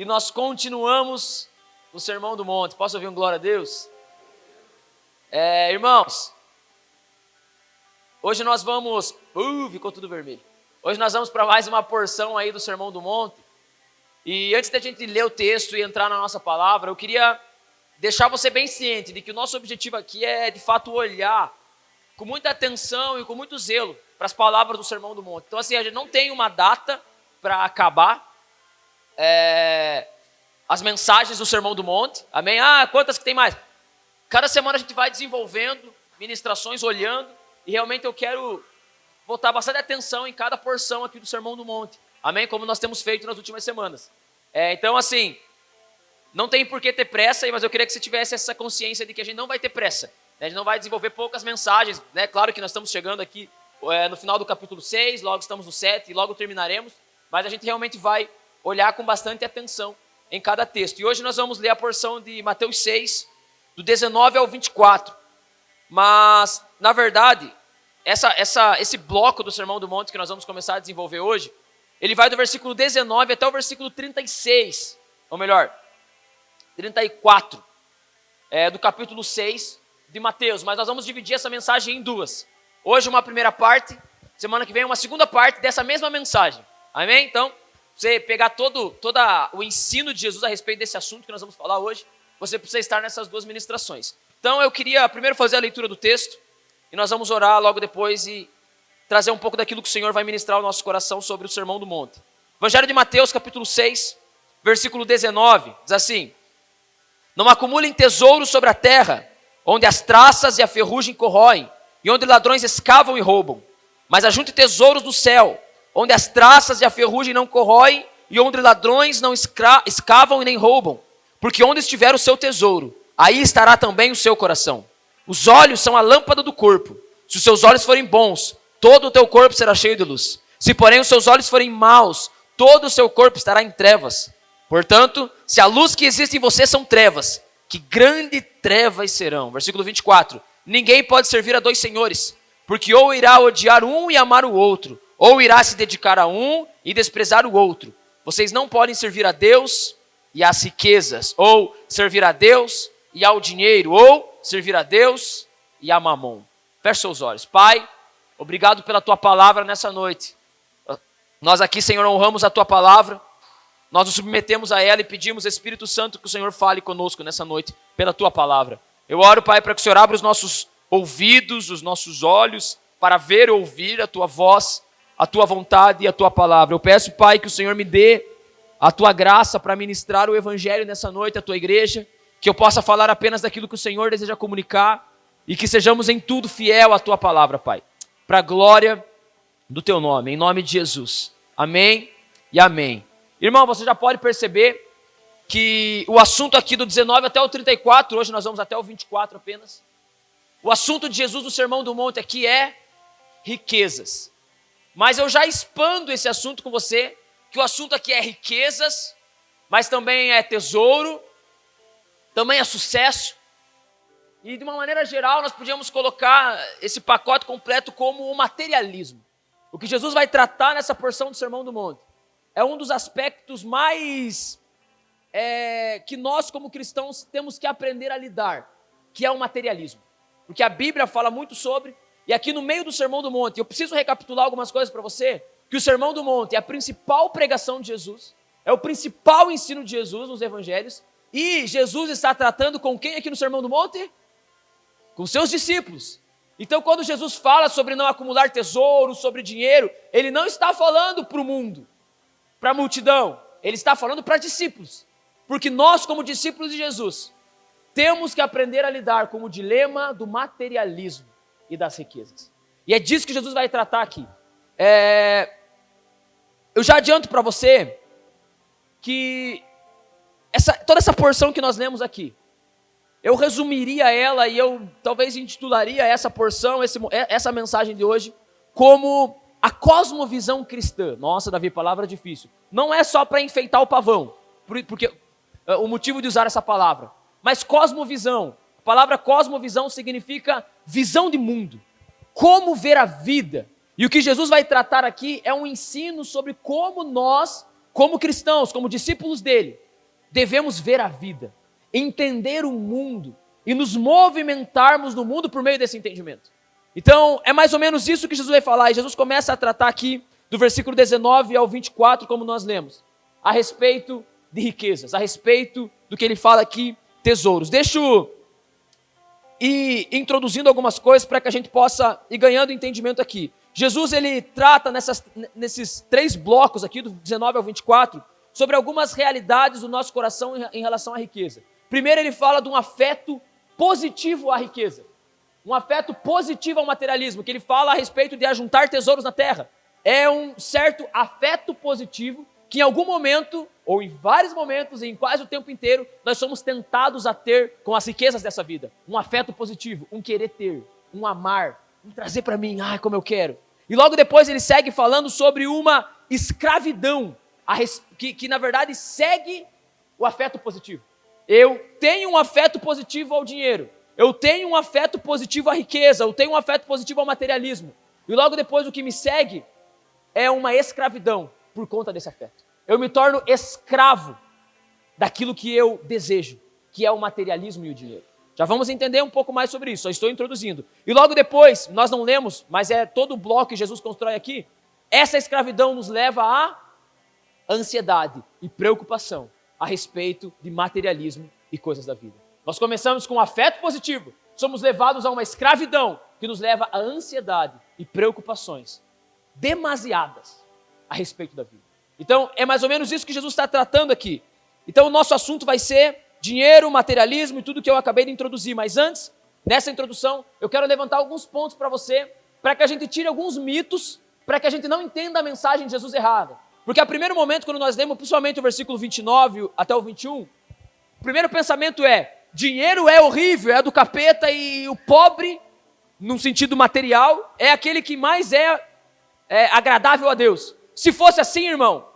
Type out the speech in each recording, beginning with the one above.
e nós continuamos no Sermão do Monte. Posso ouvir um glória a Deus? Irmãos, hoje nós vamos... ficou tudo vermelho. Hoje nós vamos para mais uma porção aí do Sermão do Monte. E antes da gente ler o texto e entrar na nossa palavra, eu queria deixar você bem ciente de que o nosso objetivo aqui é, de fato, olhar com muita atenção e com muito zelo para as palavras do Sermão do Monte. Então, assim, a gente não tem uma data para acabar as mensagens do Sermão do Monte. Amém? Quantas que tem mais? Cada semana a gente vai desenvolvendo ministrações, olhando, e realmente eu quero botar bastante atenção em cada porção aqui do Sermão do Monte. Amém? Como nós temos feito nas últimas semanas. Então, assim, não tem por que ter pressa, mas eu queria que você tivesse essa consciência de que a gente não vai ter pressa. A gente não vai desenvolver poucas mensagens, né? Claro que nós estamos chegando aqui no final do capítulo 6, logo estamos no 7 e logo terminaremos, mas a gente realmente vai olhar com bastante atenção em cada texto. E hoje nós vamos ler a porção de Mateus 6, do 19 ao 24. Mas, na verdade, esse bloco do Sermão do Monte que nós vamos começar a desenvolver hoje, ele vai do versículo 19 até o versículo 36, ou melhor, 34, do capítulo 6 de Mateus. Mas nós vamos dividir essa mensagem em duas. Hoje uma primeira parte, semana que vem uma segunda parte dessa mesma mensagem. Amém? Então, você pegar todo o ensino de Jesus a respeito desse assunto que nós vamos falar hoje, você precisa estar nessas duas ministrações. Então, eu queria primeiro fazer a leitura do texto, e nós vamos orar logo depois e trazer um pouco daquilo que o Senhor vai ministrar ao nosso coração sobre o Sermão do Monte. Evangelho de Mateus, capítulo 6, versículo 19, diz assim: Não acumulem tesouros sobre a terra, onde as traças e a ferrugem corroem, e onde ladrões escavam e roubam. Mas ajunte tesouros do céu, onde as traças e a ferrugem não corroem, e onde ladrões não escavam e nem roubam. Porque onde estiver o seu tesouro, aí estará também o seu coração. Os olhos são a lâmpada do corpo. Se os seus olhos forem bons, todo o teu corpo será cheio de luz. Se porém os seus olhos forem maus, todo o seu corpo estará em trevas. Portanto, se a luz que existe em você são trevas, que grandes trevas serão. Versículo 24. Ninguém pode servir a dois senhores, porque ou irá odiar um e amar o outro, ou irá se dedicar a um e desprezar o outro. Vocês não podem servir a Deus e às riquezas, ou servir a Deus e ao dinheiro, ou servir a Deus e a mamon. Feche seus olhos. Pai, obrigado pela tua palavra nessa noite. Nós aqui, Senhor, honramos a tua palavra. Nós nos submetemos a ela e pedimos, Espírito Santo, que o Senhor fale conosco nessa noite pela tua palavra. Eu oro, Pai, para que o Senhor abra os nossos ouvidos, os nossos olhos, para ver e ouvir a tua voz, a tua vontade e a tua palavra. Eu peço, Pai, que o Senhor me dê a tua graça para ministrar o evangelho nessa noite à tua igreja, que eu possa falar apenas daquilo que o Senhor deseja comunicar e que sejamos em tudo fiel à tua palavra, Pai, para a glória do teu nome, em nome de Jesus. Amém e amém. Irmão, você já pode perceber que o assunto aqui do 19 até o 34, hoje nós vamos até o 24 apenas, o assunto de Jesus no Sermão do Monte aqui é riquezas. Mas eu já expando esse assunto com você, que o assunto aqui é riquezas, mas também é tesouro, também é sucesso. E de uma maneira geral nós podíamos colocar esse pacote completo como o materialismo. O que Jesus vai tratar nessa porção do Sermão do Monte é um dos aspectos mais que nós como cristãos temos que aprender a lidar, que é o materialismo. Porque a Bíblia fala muito sobre, e aqui no meio do Sermão do Monte, eu preciso recapitular algumas coisas para você, que o Sermão do Monte é a principal pregação de Jesus, é o principal ensino de Jesus nos evangelhos, e Jesus está tratando com quem aqui no Sermão do Monte? Com seus discípulos. Então quando Jesus fala sobre não acumular tesouros, sobre dinheiro, ele não está falando para o mundo, para a multidão, ele está falando para discípulos. Porque nós, como discípulos de Jesus, temos que aprender a lidar com o dilema do materialismo e das riquezas. E é disso que Jesus vai tratar aqui. Eu já adianto para você que toda essa porção que nós lemos aqui, eu resumiria ela e eu talvez intitularia essa porção, essa mensagem de hoje, como a cosmovisão cristã. Nossa, Davi, palavra difícil. Não é só para enfeitar o pavão, porque o motivo de usar essa palavra. Mas cosmovisão. A palavra cosmovisão significa visão de mundo. Como ver a vida. E o que Jesus vai tratar aqui é um ensino sobre como nós, como cristãos, como discípulos dele, devemos ver a vida, entender o mundo e nos movimentarmos no mundo por meio desse entendimento. Então, é mais ou menos isso que Jesus vai falar, e Jesus começa a tratar aqui, do versículo 19 ao 24, como nós lemos, a respeito de riquezas, a respeito do que ele fala aqui, tesouros. Deixa eu ir introduzindo algumas coisas para que a gente possa ir ganhando entendimento aqui. Jesus, ele trata nesses 3 blocos aqui, do 19 ao 24, sobre algumas realidades do nosso coração em relação à riqueza. Primeiro, ele fala de um afeto positivo à riqueza. Um afeto positivo ao materialismo, que ele fala a respeito de ajuntar tesouros na terra. É um certo afeto positivo que em algum momento, ou em vários momentos, em quase o tempo inteiro, nós somos tentados a ter com as riquezas dessa vida. Um afeto positivo, um querer ter, um amar, um trazer para mim, ai como eu quero. E logo depois ele segue falando sobre uma escravidão, que na verdade segue o afeto positivo. Eu tenho um afeto positivo ao dinheiro, eu tenho um afeto positivo à riqueza, eu tenho um afeto positivo ao materialismo. E logo depois o que me segue é uma escravidão por conta desse afeto. Eu me torno escravo daquilo que eu desejo, que é o materialismo e o dinheiro. Já vamos entender um pouco mais sobre isso, só estou introduzindo. E logo depois, nós não lemos, mas é todo o bloco que Jesus constrói aqui, essa escravidão nos leva à ansiedade e preocupação a respeito de materialismo e coisas da vida. Nós começamos com um afeto positivo, somos levados a uma escravidão que nos leva à ansiedade e preocupações demasiadas a respeito da vida. Então, é mais ou menos isso que Jesus está tratando aqui. Então, o nosso assunto vai ser dinheiro, materialismo e tudo que eu acabei de introduzir. Mas antes, nessa introdução, eu quero levantar alguns pontos para você, para que a gente tire alguns mitos, para que a gente não entenda a mensagem de Jesus errada. Porque a primeiro momento, quando nós lemos, principalmente o versículo 29 até o 21, o primeiro pensamento é, dinheiro é horrível, é do capeta, e o pobre, num sentido material, é aquele que mais é agradável a Deus. Se fosse assim, irmão,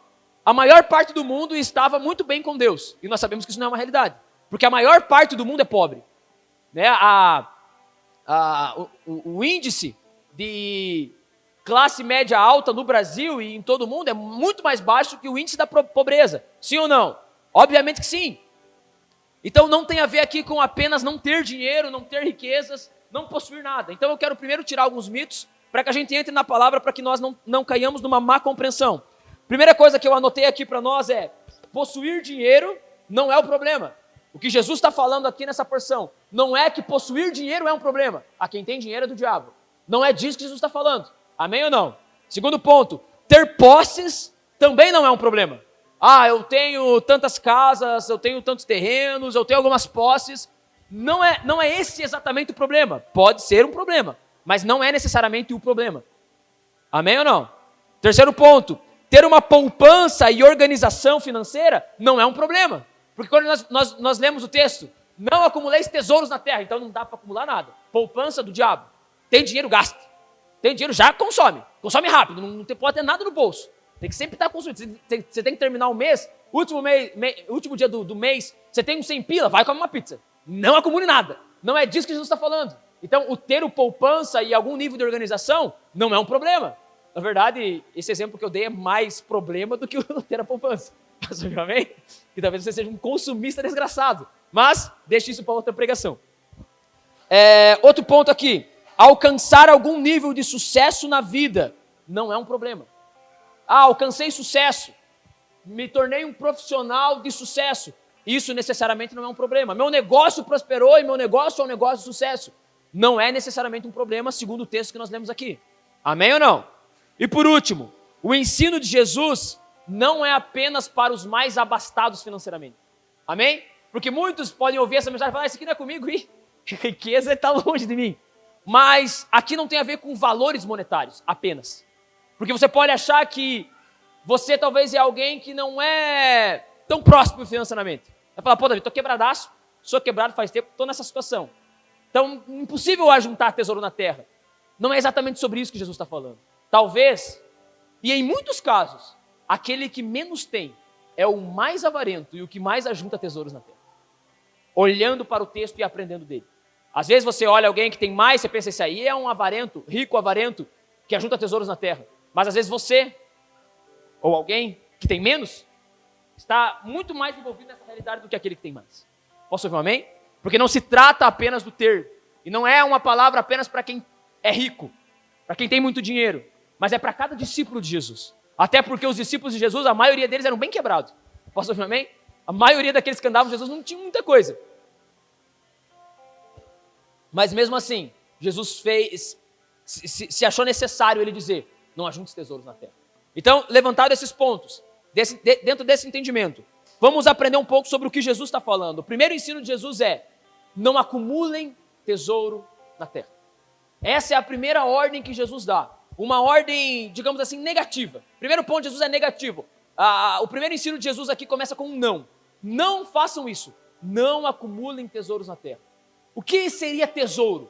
a maior parte do mundo estava muito bem com Deus. E nós sabemos que isso não é uma realidade. Porque a maior parte do mundo é pobre. Né? O índice de classe média alta no Brasil e em todo o mundo é muito mais baixo que o índice da pobreza. Sim ou não? Obviamente que sim. Então não tem a ver aqui com apenas não ter dinheiro, não ter riquezas, não possuir nada. Então eu quero primeiro tirar alguns mitos para que a gente entre na palavra, para que nós não caiamos numa má compreensão. Primeira coisa que eu anotei aqui para nós é, possuir dinheiro não é o problema. O que Jesus está falando aqui nessa porção, não é que possuir dinheiro é um problema. A quem tem dinheiro é do diabo. Não é disso que Jesus está falando. Amém ou não? Segundo ponto, ter posses também não é um problema. Ah, eu tenho tantas casas, eu tenho tantos terrenos, eu tenho algumas posses. Não é esse exatamente o problema. Pode ser um problema, mas não é necessariamente o problema. Amém ou não? Terceiro ponto, ter uma poupança e organização financeira não é um problema. Porque quando nós lemos o texto, não acumuleis tesouros na terra, então não dá para acumular nada. Poupança do diabo. Tem dinheiro, gasta. Tem dinheiro, já consome. Consome rápido, não pode ter nada no bolso. Tem que sempre estar consumindo. Você tem que terminar o mês, último dia do mês, você tem 100 pila, vai comer uma pizza. Não acumule nada. Não é disso que Jesus está falando. Então, o ter poupança e algum nível de organização não é um problema. Na verdade, esse exemplo que eu dei é mais problema do que o ter a poupança. Amém? Que talvez você seja um consumista desgraçado. Mas, deixe isso para outra pregação. Outro ponto aqui. Alcançar algum nível de sucesso na vida não é um problema. Ah, alcancei sucesso. Me tornei um profissional de sucesso. Isso necessariamente não é um problema. Meu negócio prosperou e meu negócio é um negócio de sucesso. Não é necessariamente um problema, segundo o texto que nós lemos aqui. Amém ou não? E por último, o ensino de Jesus não é apenas para os mais abastados financeiramente. Amém? Porque muitos podem ouvir essa mensagem e falar, isso aqui não é comigo, riqueza está longe de mim. Mas aqui não tem a ver com valores monetários apenas. Porque você pode achar que você talvez é alguém que não é tão próximo financeiramente. Vai falar, pô Davi, estou quebradaço, sou quebrado faz tempo, estou nessa situação. Então, impossível ajuntar tesouro na terra. Não é exatamente sobre isso que Jesus está falando. Talvez, e em muitos casos, aquele que menos tem é o mais avarento e o que mais ajunta tesouros na terra. Olhando para o texto e aprendendo dele. Às vezes você olha alguém que tem mais, você pensa, esse aí é um avarento, rico avarento, que ajunta tesouros na terra. Mas às vezes você, ou alguém que tem menos, está muito mais envolvido nessa realidade do que aquele que tem mais. Posso ouvir um amém? Porque não se trata apenas do ter. E não é uma palavra apenas para quem é rico, para quem tem muito dinheiro, mas é para cada discípulo de Jesus. Até porque os discípulos de Jesus, a maioria deles eram bem quebrados. Posso ouvir um amém? A maioria daqueles que andavam com Jesus não tinha muita coisa. Mas mesmo assim, Jesus se achou necessário ele dizer, não ajunte tesouros na terra. Então, levantados esses pontos, dentro desse entendimento, vamos aprender um pouco sobre o que Jesus está falando. O primeiro ensino de Jesus é, não acumulem tesouro na terra. Essa é a primeira ordem que Jesus dá. Uma ordem, digamos assim, negativa. Primeiro ponto de Jesus é negativo. O primeiro ensino de Jesus aqui começa com um não. Não façam isso. Não acumulem tesouros na terra. O que seria tesouro?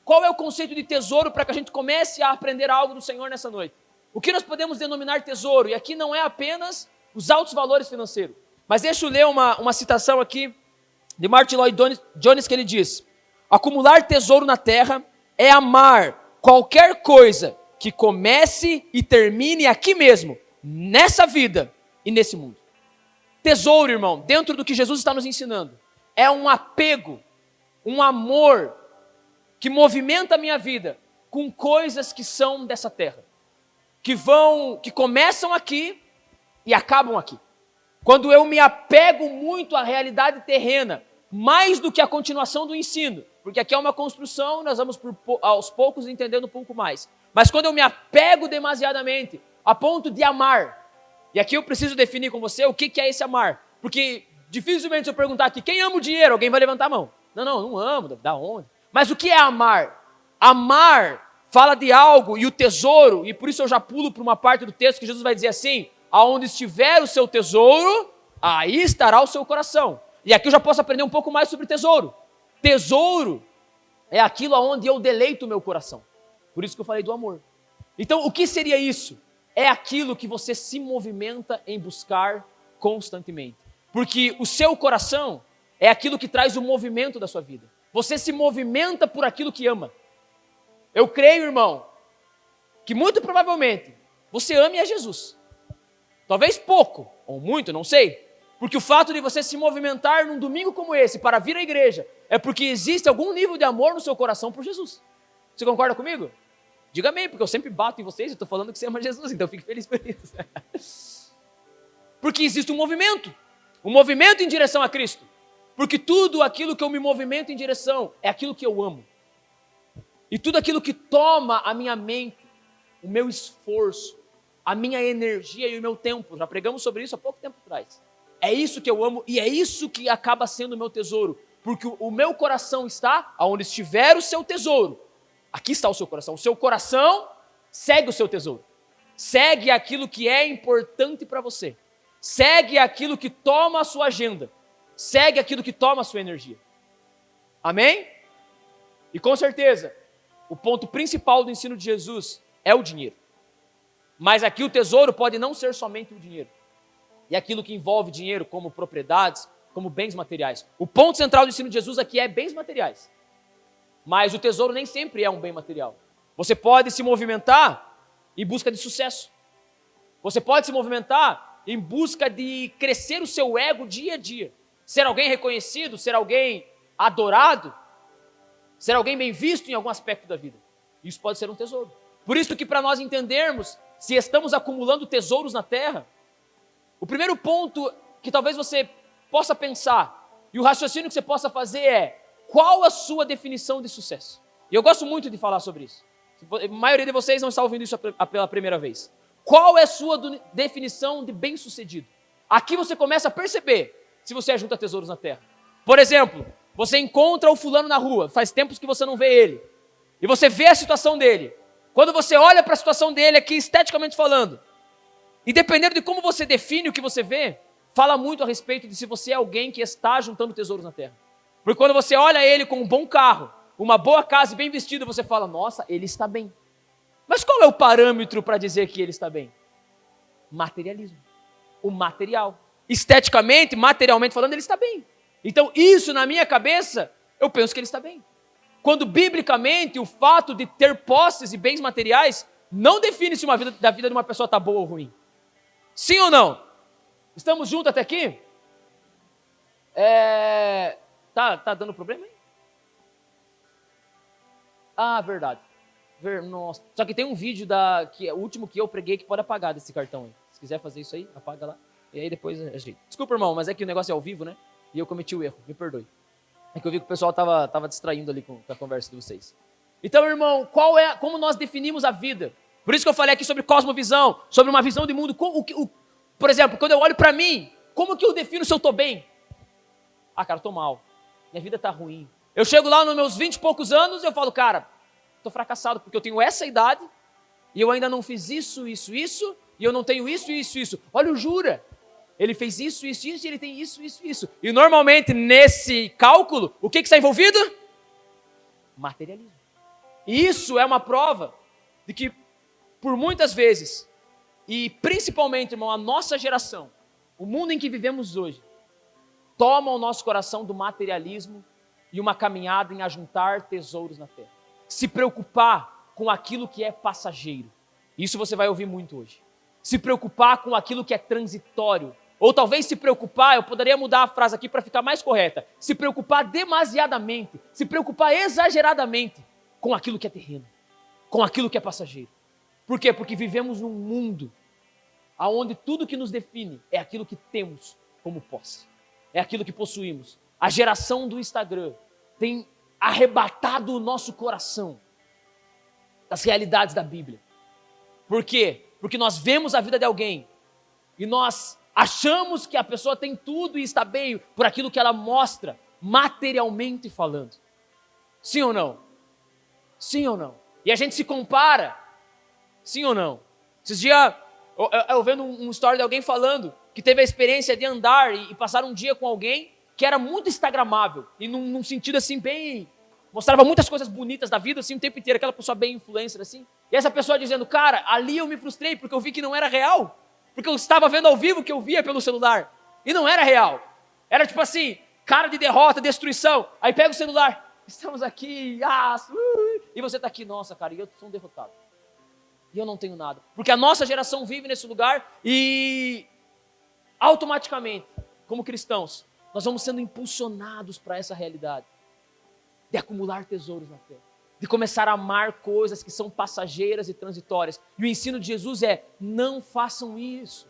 Qual é o conceito de tesouro para que a gente comece a aprender algo do Senhor nessa noite? O que nós podemos denominar tesouro? E aqui não é apenas os altos valores financeiros. Mas deixa eu ler uma citação aqui de Martin Lloyd Jones que ele diz: acumular tesouro na terra é amar qualquer coisa que comece e termine aqui mesmo, nessa vida e nesse mundo. Tesouro, irmão, dentro do que Jesus está nos ensinando, é um apego, um amor que movimenta a minha vida com coisas que são dessa terra, que começam aqui e acabam aqui. Quando eu me apego muito à realidade terrena, mais do que a continuação do ensino, porque aqui é uma construção, nós vamos aos poucos entendendo um pouco mais. Mas quando eu me apego demasiadamente, a ponto de amar, e aqui eu preciso definir com você o que é esse amar, porque dificilmente se eu perguntar aqui, quem ama o dinheiro? Alguém vai levantar a mão. Não amo, da onde? Mas o que é amar? Amar fala de algo, e o tesouro, e por isso eu já pulo para uma parte do texto que Jesus vai dizer assim, aonde estiver o seu tesouro, aí estará o seu coração. E aqui eu já posso aprender um pouco mais sobre tesouro. Tesouro é aquilo aonde eu deleito o meu coração. Por isso que eu falei do amor. Então, o que seria isso? É aquilo que você se movimenta em buscar constantemente. Porque o seu coração é aquilo que traz o movimento da sua vida. Você se movimenta por aquilo que ama. Eu creio, irmão, que muito provavelmente você ame a Jesus. Talvez pouco, ou muito, não sei. Porque o fato de você se movimentar num domingo como esse para vir à igreja é porque existe algum nível de amor no seu coração por Jesus. Você concorda comigo? Diga amém, porque eu sempre bato em vocês e estou falando que você ama Jesus, então eu fico feliz por isso. Porque existe um movimento em direção a Cristo. Porque tudo aquilo que eu me movimento em direção é aquilo que eu amo. E tudo aquilo que toma a minha mente, o meu esforço, a minha energia e o meu tempo, já pregamos sobre isso há pouco tempo atrás. É isso que eu amo e é isso que acaba sendo o meu tesouro. Porque o meu coração está aonde estiver o seu tesouro. Aqui está o seu coração. O seu coração segue o seu tesouro. Segue aquilo que é importante para você. Segue aquilo que toma a sua agenda. Segue aquilo que toma a sua energia. Amém? E com certeza, o ponto principal do ensino de Jesus é o dinheiro. Mas aqui o tesouro pode não ser somente o dinheiro. E aquilo que envolve dinheiro, como propriedades, como bens materiais. O ponto central do ensino de Jesus aqui é bens materiais. Mas o tesouro nem sempre é um bem material. Você pode se movimentar em busca de sucesso. Você pode se movimentar em busca de crescer o seu ego dia a dia. Ser alguém reconhecido, ser alguém adorado, ser alguém bem visto em algum aspecto da vida. Isso pode ser um tesouro. Por isso que para nós entendermos se estamos acumulando tesouros na terra, o primeiro ponto que talvez você possa pensar e o raciocínio que você possa fazer é: qual a sua definição de sucesso? E eu gosto muito de falar sobre isso. A maioria de vocês não está ouvindo isso pela primeira vez. Qual é a sua definição de bem-sucedido? Aqui você começa a perceber se você ajunta tesouros na terra. Por exemplo, você encontra o fulano na rua, faz tempos que você não vê ele, e você vê a situação dele. Quando você olha para a situação dele aqui, esteticamente falando, e dependendo de como você define o que você vê, fala muito a respeito de se você é alguém que está juntando tesouros na terra. Porque quando você olha ele com um bom carro, uma boa casa e bem vestido, você fala: nossa, ele está bem. Mas qual é o parâmetro para dizer que ele está bem? Materialismo. O material. Esteticamente, materialmente falando, ele está bem. Então isso na minha cabeça, eu penso que ele está bem. Quando biblicamente o fato de ter posses e bens materiais não define se a vida de uma pessoa está boa ou ruim. Sim ou não? Estamos juntos até aqui? Tá dando problema aí? Ah, verdade. Nossa. Só que tem um vídeo que é o último que eu preguei que pode apagar desse cartão aí. Se quiser fazer isso aí, apaga lá. E aí depois a gente... Desculpa, irmão, mas é que o negócio é ao vivo, né? E eu cometi o erro, me perdoe. É que eu vi que o pessoal tava distraindo ali com a conversa de vocês. Então, irmão, como nós definimos a vida? Por isso que eu falei aqui sobre cosmovisão, sobre uma visão de mundo. Por exemplo, quando eu olho para mim, como que eu defino se eu estou bem? Ah, cara, eu tô mal. Minha vida tá ruim. Eu chego lá nos meus 20 e poucos anos e eu falo, cara, tô fracassado porque eu tenho essa idade e eu ainda não fiz isso, e eu não tenho isso. Olha o Jura. Ele fez isso, e ele tem isso. E normalmente nesse cálculo, o que está envolvido? Materialismo. E isso é uma prova de que, por muitas vezes, e principalmente, irmão, a nossa geração, o mundo em que vivemos hoje, toma o nosso coração do materialismo e uma caminhada em ajuntar tesouros na terra. Se preocupar com aquilo que é passageiro. Isso você vai ouvir muito hoje. Se preocupar com aquilo que é transitório. Ou talvez se preocupar, eu poderia mudar a frase aqui para ficar mais correta. Se preocupar demasiadamente, se preocupar exageradamente com aquilo que é terreno, com aquilo que é passageiro. Por quê? Porque vivemos num mundo onde tudo que nos define é aquilo que temos como posse. É aquilo que possuímos. A geração do Instagram tem arrebatado o nosso coração das realidades da Bíblia. Por quê? Porque nós vemos a vida de alguém e nós achamos que a pessoa tem tudo e está bem por aquilo que ela mostra, materialmente falando. Sim ou não? Sim ou não? E a gente se compara. Sim ou não? Esses dias, eu vendo um story de alguém falando que teve a experiência de andar e passar um dia com alguém que era muito instagramável. E num sentido assim bem... Mostrava muitas coisas bonitas da vida, assim, o tempo inteiro. Aquela pessoa bem influencer, assim. E essa pessoa dizendo, cara, ali eu me frustrei porque eu vi que não era real. Porque eu estava vendo ao vivo o que eu via pelo celular. E não era real. Era tipo assim, cara de derrota, destruição. Aí pega o celular. Estamos aqui, e você está aqui, nossa, cara, e eu sou um derrotado. E eu não tenho nada. Porque a nossa geração vive nesse lugar e automaticamente, como cristãos, nós vamos sendo impulsionados para essa realidade. De acumular tesouros na terra. De começar a amar coisas que são passageiras e transitórias. E o ensino de Jesus é, não façam isso.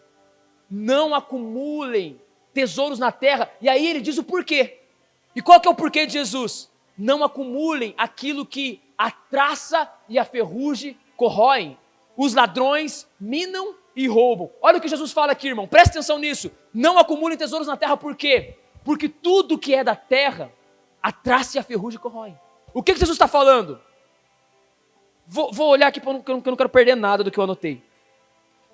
Não acumulem tesouros na terra. E aí ele diz o porquê. E qual que é o porquê de Jesus? Não acumulem aquilo que a traça e a ferrugem corroem. Os ladrões minam e roubam. Olha o que Jesus fala aqui, irmão. Presta atenção nisso. Não acumulem tesouros na terra, por quê? Porque tudo que é da terra, a traça e a ferrugem corroem. O que Jesus está falando? Vou olhar aqui porque eu não quero perder nada do que eu anotei.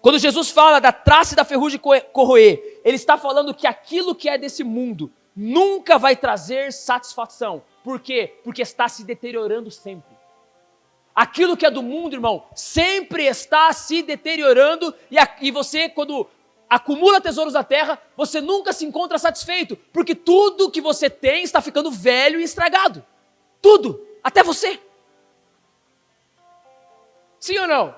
Quando Jesus fala da traça e da ferrugem corroer, ele está falando que aquilo que é desse mundo nunca vai trazer satisfação. Por quê? Porque está se deteriorando sempre. Aquilo que é do mundo, irmão, sempre está se deteriorando e você, quando acumula tesouros na terra, você nunca se encontra satisfeito, porque tudo que você tem está ficando velho e estragado. Tudo, até você. Sim ou não?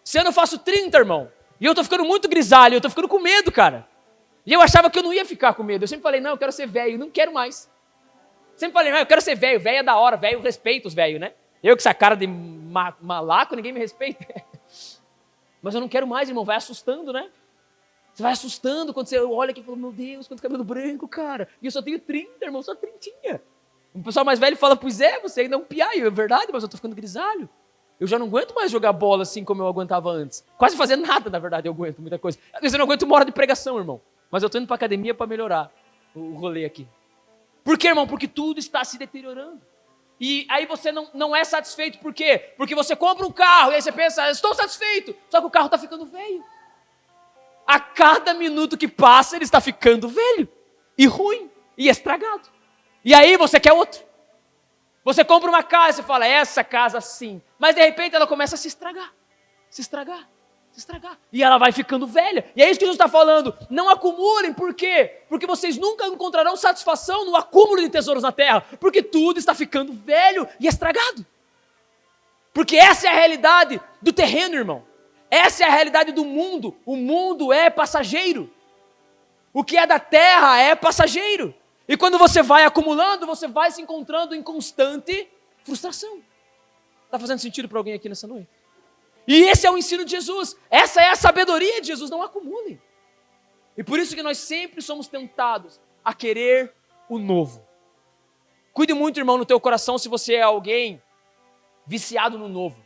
Esse ano eu faço 30, irmão, e eu estou ficando muito grisalho, eu estou ficando com medo, cara. E eu achava que eu não ia ficar com medo, eu sempre falei, não, eu quero ser velho, não quero mais. Sempre falei, não, eu quero ser velho, velho é da hora, velho, eu respeito os velhos, né? Eu com essa cara de malaco, ninguém me respeita. Mas eu não quero mais, irmão, vai assustando, né? Você vai assustando quando você olha aqui e fala, meu Deus, quanto cabelo branco, cara. E eu só tenho 30, irmão, só 30. O pessoal mais velho fala, pois é, você ainda é um piaio, é verdade, mas eu tô ficando grisalho. Eu já não aguento mais jogar bola assim como eu aguentava antes. Quase fazer nada, na verdade, eu aguento muita coisa. Às vezes eu não aguento uma hora de pregação, irmão. Mas eu tô indo pra academia para melhorar o rolê aqui. Por quê, irmão? Porque tudo está se deteriorando. E aí você não é satisfeito, por quê? Porque você compra um carro e aí você pensa, estou satisfeito, só que o carro está ficando velho. A cada minuto que passa, ele está ficando velho, e ruim, e estragado. E aí você quer outro. Você compra uma casa e fala, essa casa sim. Mas de repente ela começa a se estragar, se estragar, se estragar. E ela vai ficando velha. E é isso que Jesus está falando. Não acumulem, por quê? Porque vocês nunca encontrarão satisfação no acúmulo de tesouros na terra. Porque tudo está ficando velho e estragado. Porque essa é a realidade do terreno, irmão. Essa é a realidade do mundo. O mundo é passageiro. O que é da terra é passageiro. E quando você vai acumulando, você vai se encontrando em constante frustração. Está fazendo sentido para alguém aqui nessa noite? E esse é o ensino de Jesus. Essa é a sabedoria de Jesus. Não acumulem. E por isso que nós sempre somos tentados a querer o novo. Cuide muito, irmão, no teu coração se você é alguém viciado no novo.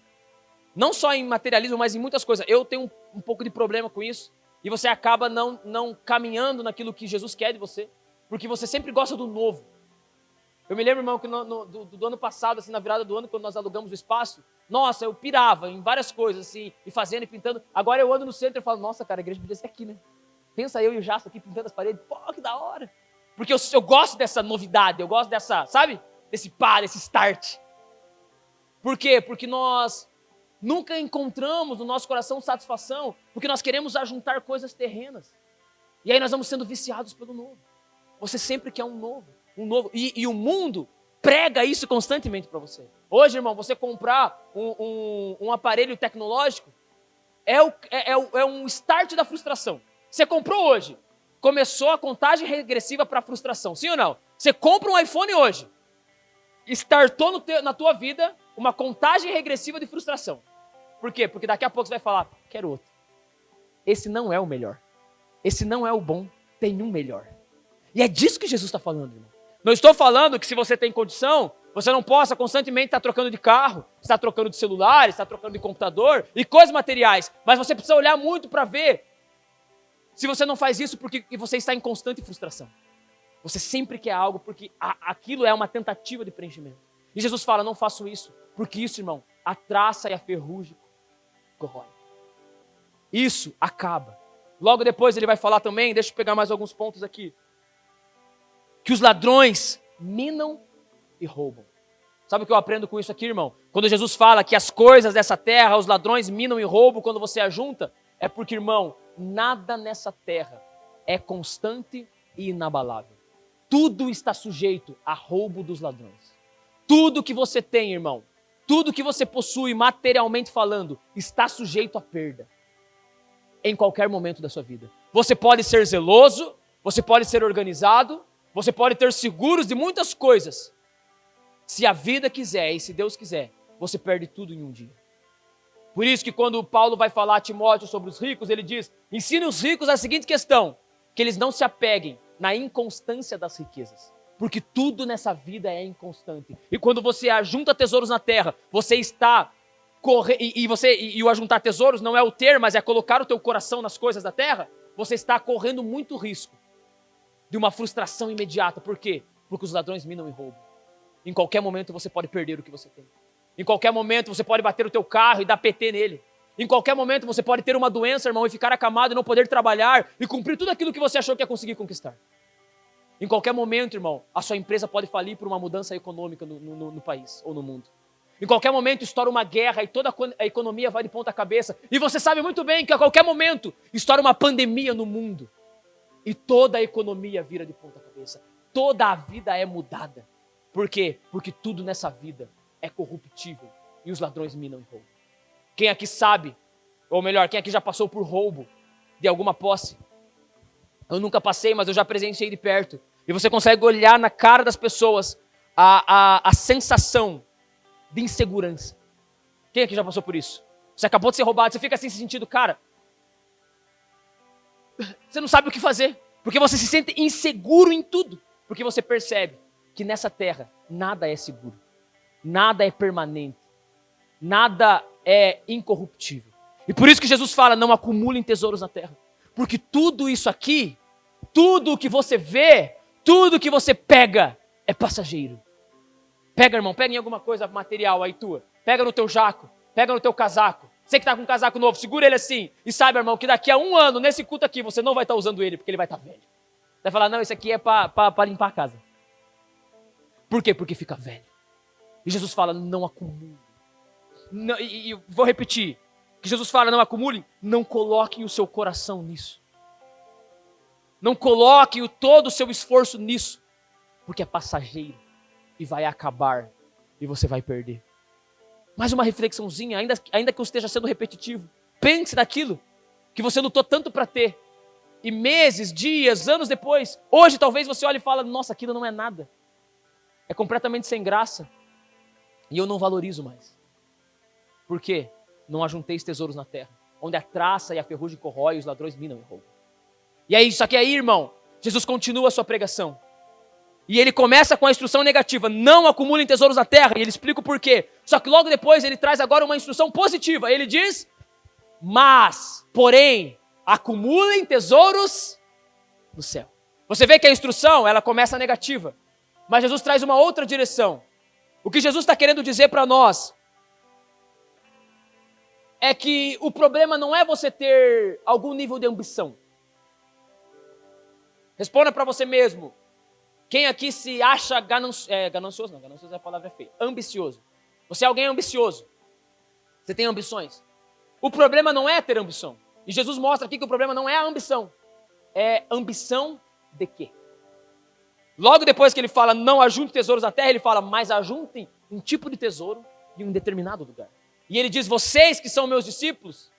Não só em materialismo, mas em muitas coisas. Eu tenho um pouco de problema com isso. E você acaba não caminhando naquilo que Jesus quer de você. Porque você sempre gosta do novo. Eu me lembro, irmão, que do ano passado, assim, na virada do ano, quando nós alugamos o espaço, nossa, eu pirava em várias coisas, assim, e fazendo e pintando. Agora eu ando no centro e falo, nossa, cara, a igreja podia ser aqui, né? Pensa eu e o Jasto aqui pintando as paredes. Pô, que da hora. Porque eu gosto dessa novidade, eu gosto dessa, sabe? Desse start. Por quê? Porque nós nunca encontramos no nosso coração satisfação, porque nós queremos ajuntar coisas terrenas. E aí nós vamos sendo viciados pelo novo. Você sempre quer um novo. E o mundo prega isso constantemente para você. Hoje, irmão, você comprar um aparelho tecnológico é um start da frustração. Você comprou hoje, começou a contagem regressiva para a frustração, sim ou não? Você compra um iPhone hoje, startou na tua vida uma contagem regressiva de frustração. Por quê? Porque daqui a pouco você vai falar, quero outro. Esse não é o melhor. Esse não é o bom, tem um melhor. E é disso que Jesus está falando, irmão. Não estou falando que se você tem condição, você não possa constantemente estar trocando de carro, estar trocando de celular, estar trocando de computador e coisas materiais. Mas você precisa olhar muito para ver se você não faz isso porque você está em constante frustração. Você sempre quer algo porque aquilo é uma tentativa de preenchimento. E Jesus fala, não faço isso, porque isso, irmão, a traça e a ferrugem corrói. Isso acaba. Logo depois ele vai falar também, deixa eu pegar mais alguns pontos aqui, que os ladrões minam e roubam. Sabe o que eu aprendo com isso aqui, irmão? Quando Jesus fala que as coisas dessa terra, os ladrões minam e roubam, quando você ajunta, é porque, irmão, nada nessa terra é constante e inabalável. Tudo está sujeito a roubo dos ladrões. Tudo que você tem, irmão, tudo que você possui materialmente falando, está sujeito a perda. Em qualquer momento da sua vida. Você pode ser zeloso, você pode ser organizado, você pode ter seguros de muitas coisas. Se a vida quiser e se Deus quiser, você perde tudo em um dia. Por isso que quando Paulo vai falar a Timóteo sobre os ricos, ele diz, ensine os ricos a seguinte questão, que eles não se apeguem na inconstância das riquezas. Porque tudo nessa vida é inconstante. E quando você ajunta tesouros na terra, você está e o ajuntar tesouros não é o ter, mas é colocar o teu coração nas coisas da terra, você está correndo muito risco de uma frustração imediata. Por quê? Porque os ladrões minam e roubam. Em qualquer momento você pode perder o que você tem. Em qualquer momento você pode bater o teu carro e dar PT nele. Em qualquer momento você pode ter uma doença, irmão, e ficar acamado e não poder trabalhar e cumprir tudo aquilo que você achou que ia conseguir conquistar. Em qualquer momento, irmão, a sua empresa pode falir por uma mudança econômica no país ou no mundo. Em qualquer momento estoura uma guerra e toda a economia vai de ponta cabeça. E você sabe muito bem que a qualquer momento estoura uma pandemia no mundo. E toda a economia vira de ponta cabeça. Toda a vida é mudada. Por quê? Porque tudo nessa vida é corruptível. E os ladrões minam e roubam. Quem aqui sabe, ou melhor, quem aqui já passou por roubo de alguma posse? Eu nunca passei, mas eu já presenciei de perto. E você consegue olhar na cara das pessoas a sensação de insegurança. Quem aqui já passou por isso? Você acabou de ser roubado, você fica assim se sentindo, cara, você não sabe o que fazer, porque você se sente inseguro em tudo, porque você percebe que nessa terra nada é seguro, nada é permanente, nada é incorruptível. E por isso que Jesus fala, não acumulem tesouros na terra, porque tudo isso aqui, tudo o que você vê, tudo que você pega é passageiro. Pega, irmão, pega em alguma coisa material aí tua. Pega no teu jaco, pega no teu casaco. Você que está com um casaco novo, segura ele assim. E saiba, irmão, que daqui a 1 ano, nesse culto aqui, você não vai estar usando ele, porque ele vai estar velho. Você vai falar, não, esse aqui é para limpar a casa. Por quê? Porque fica velho. E Jesus fala, não acumule. Não, e vou repetir. Que Jesus fala, não acumule, não coloquem o seu coração nisso. Não coloquem todo o seu esforço nisso. Porque é passageiro. E vai acabar, e você vai perder. Mais uma reflexãozinha, ainda que eu esteja sendo repetitivo. Pense naquilo que você lutou tanto para ter. e meses, dias, anos depois, hoje talvez você olhe e fala, nossa, aquilo não é nada. É completamente sem graça. E eu não valorizo mais. Por quê? Não ajunteis tesouros na terra, onde a traça e a ferrugem corrói e os ladrões minam e roubam. E aí, só que aí, irmão, Jesus continua a sua pregação. E ele começa com a instrução negativa, não acumulem tesouros na terra, e ele explica o porquê. Só que logo depois ele traz agora uma instrução positiva. Ele diz, mas, porém, acumulem tesouros no céu. Você vê que a instrução, ela começa negativa. Mas Jesus traz uma outra direção. O que Jesus está querendo dizer para nós é que o problema não é você ter algum nível de ambição. Responda para você mesmo. Quem aqui se acha ganancioso? Não, ganancioso é a palavra feia. Ambicioso. Você é alguém ambicioso. Você tem ambições. O problema não é ter ambição. E Jesus mostra aqui que o problema não é a ambição. É ambição de quê? Logo depois que ele fala, não ajunte tesouros na terra, ele fala, mas ajuntem um tipo de tesouro em um determinado lugar. E ele diz, vocês que são meus discípulos,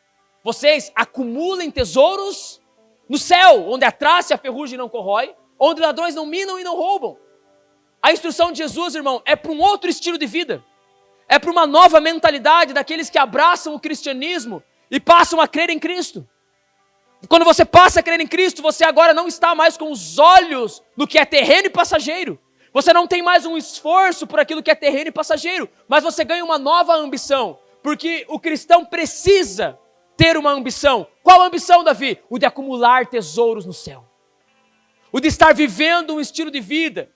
vocês acumulem tesouros no céu, onde a traça e a ferrugem não corrói, onde ladrões não minam e não roubam. A instrução de Jesus, irmão, é para um outro estilo de vida. É para uma nova mentalidade daqueles que abraçam o cristianismo e passam a crer em Cristo. Quando você passa a crer em Cristo, você agora não está mais com os olhos no que é terreno e passageiro. Você não tem mais um esforço por aquilo que é terreno e passageiro, mas você ganha uma nova ambição, porque o cristão precisa ter uma ambição. Qual a ambição, Davi? O de acumular tesouros no céu. O de estar vivendo um estilo de vida.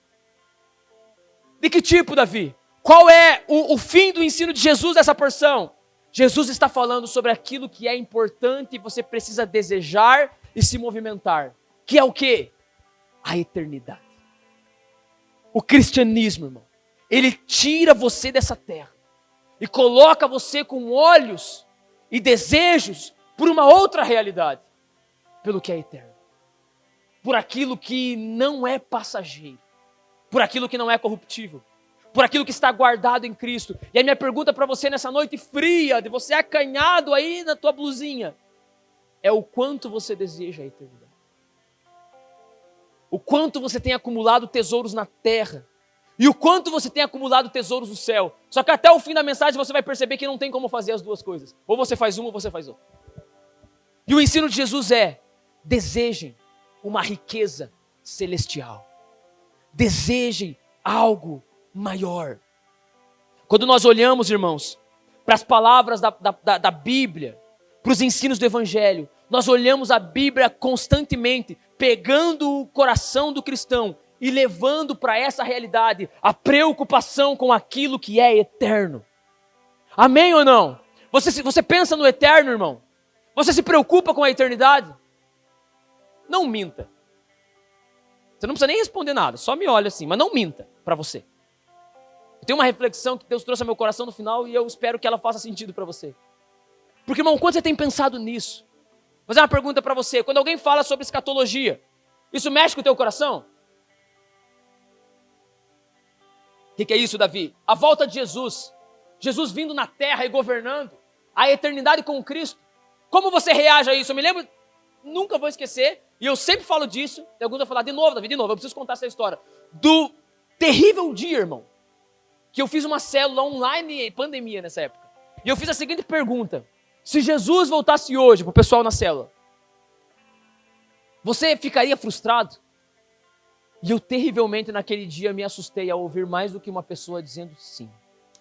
De que tipo, Davi? Qual é o fim do ensino de Jesus nessa porção? Jesus está falando sobre aquilo que é importante e você precisa desejar e se movimentar. Que é o quê? A eternidade. O cristianismo, irmão, ele tira você dessa terra e coloca você com olhos e desejos por uma outra realidade, pelo que é eterno. Por aquilo que não é passageiro, por aquilo que não é corruptível, por aquilo que está guardado em Cristo. E a minha pergunta para você nessa noite fria, de você acanhado aí na tua blusinha, é o quanto você deseja a eternidade. O quanto você tem acumulado tesouros na terra, e o quanto você tem acumulado tesouros no céu. Só que até o fim da mensagem você vai perceber que não tem como fazer as duas coisas. Ou você faz uma ou você faz outra. E o ensino de Jesus é, desejem uma riqueza celestial. Desejem algo maior. Quando nós olhamos, irmãos, para as palavras da Bíblia, para os ensinos do Evangelho, nós olhamos a Bíblia constantemente, pegando o coração do cristão e levando para essa realidade a preocupação com aquilo que é eterno. Amém ou não? Você pensa no eterno, irmão? Você se preocupa com a eternidade? Não minta. Você não precisa nem responder nada, só me olha assim, mas não minta para você. Eu tenho uma reflexão que Deus trouxe ao meu coração no final e eu espero que ela faça sentido para você. Porque, irmão, quando você tem pensado nisso? Vou fazer uma pergunta para você. Quando alguém fala sobre escatologia, isso mexe com o teu coração? O que é isso, Davi? A volta de Jesus. Jesus vindo na terra e governando. A eternidade com Cristo. Como você reage a isso? Eu me lembro, nunca vou esquecer, e eu sempre falo disso. Tem alguns vão falar de novo, Davi, de novo. Eu preciso contar essa história. Do terrível dia, irmão, que eu fiz uma célula online, pandemia nessa época. E eu fiz a seguinte pergunta. Se Jesus voltasse hoje para o pessoal na célula, você ficaria frustrado? E eu terrivelmente naquele dia me assustei ao ouvir mais do que uma pessoa dizendo sim.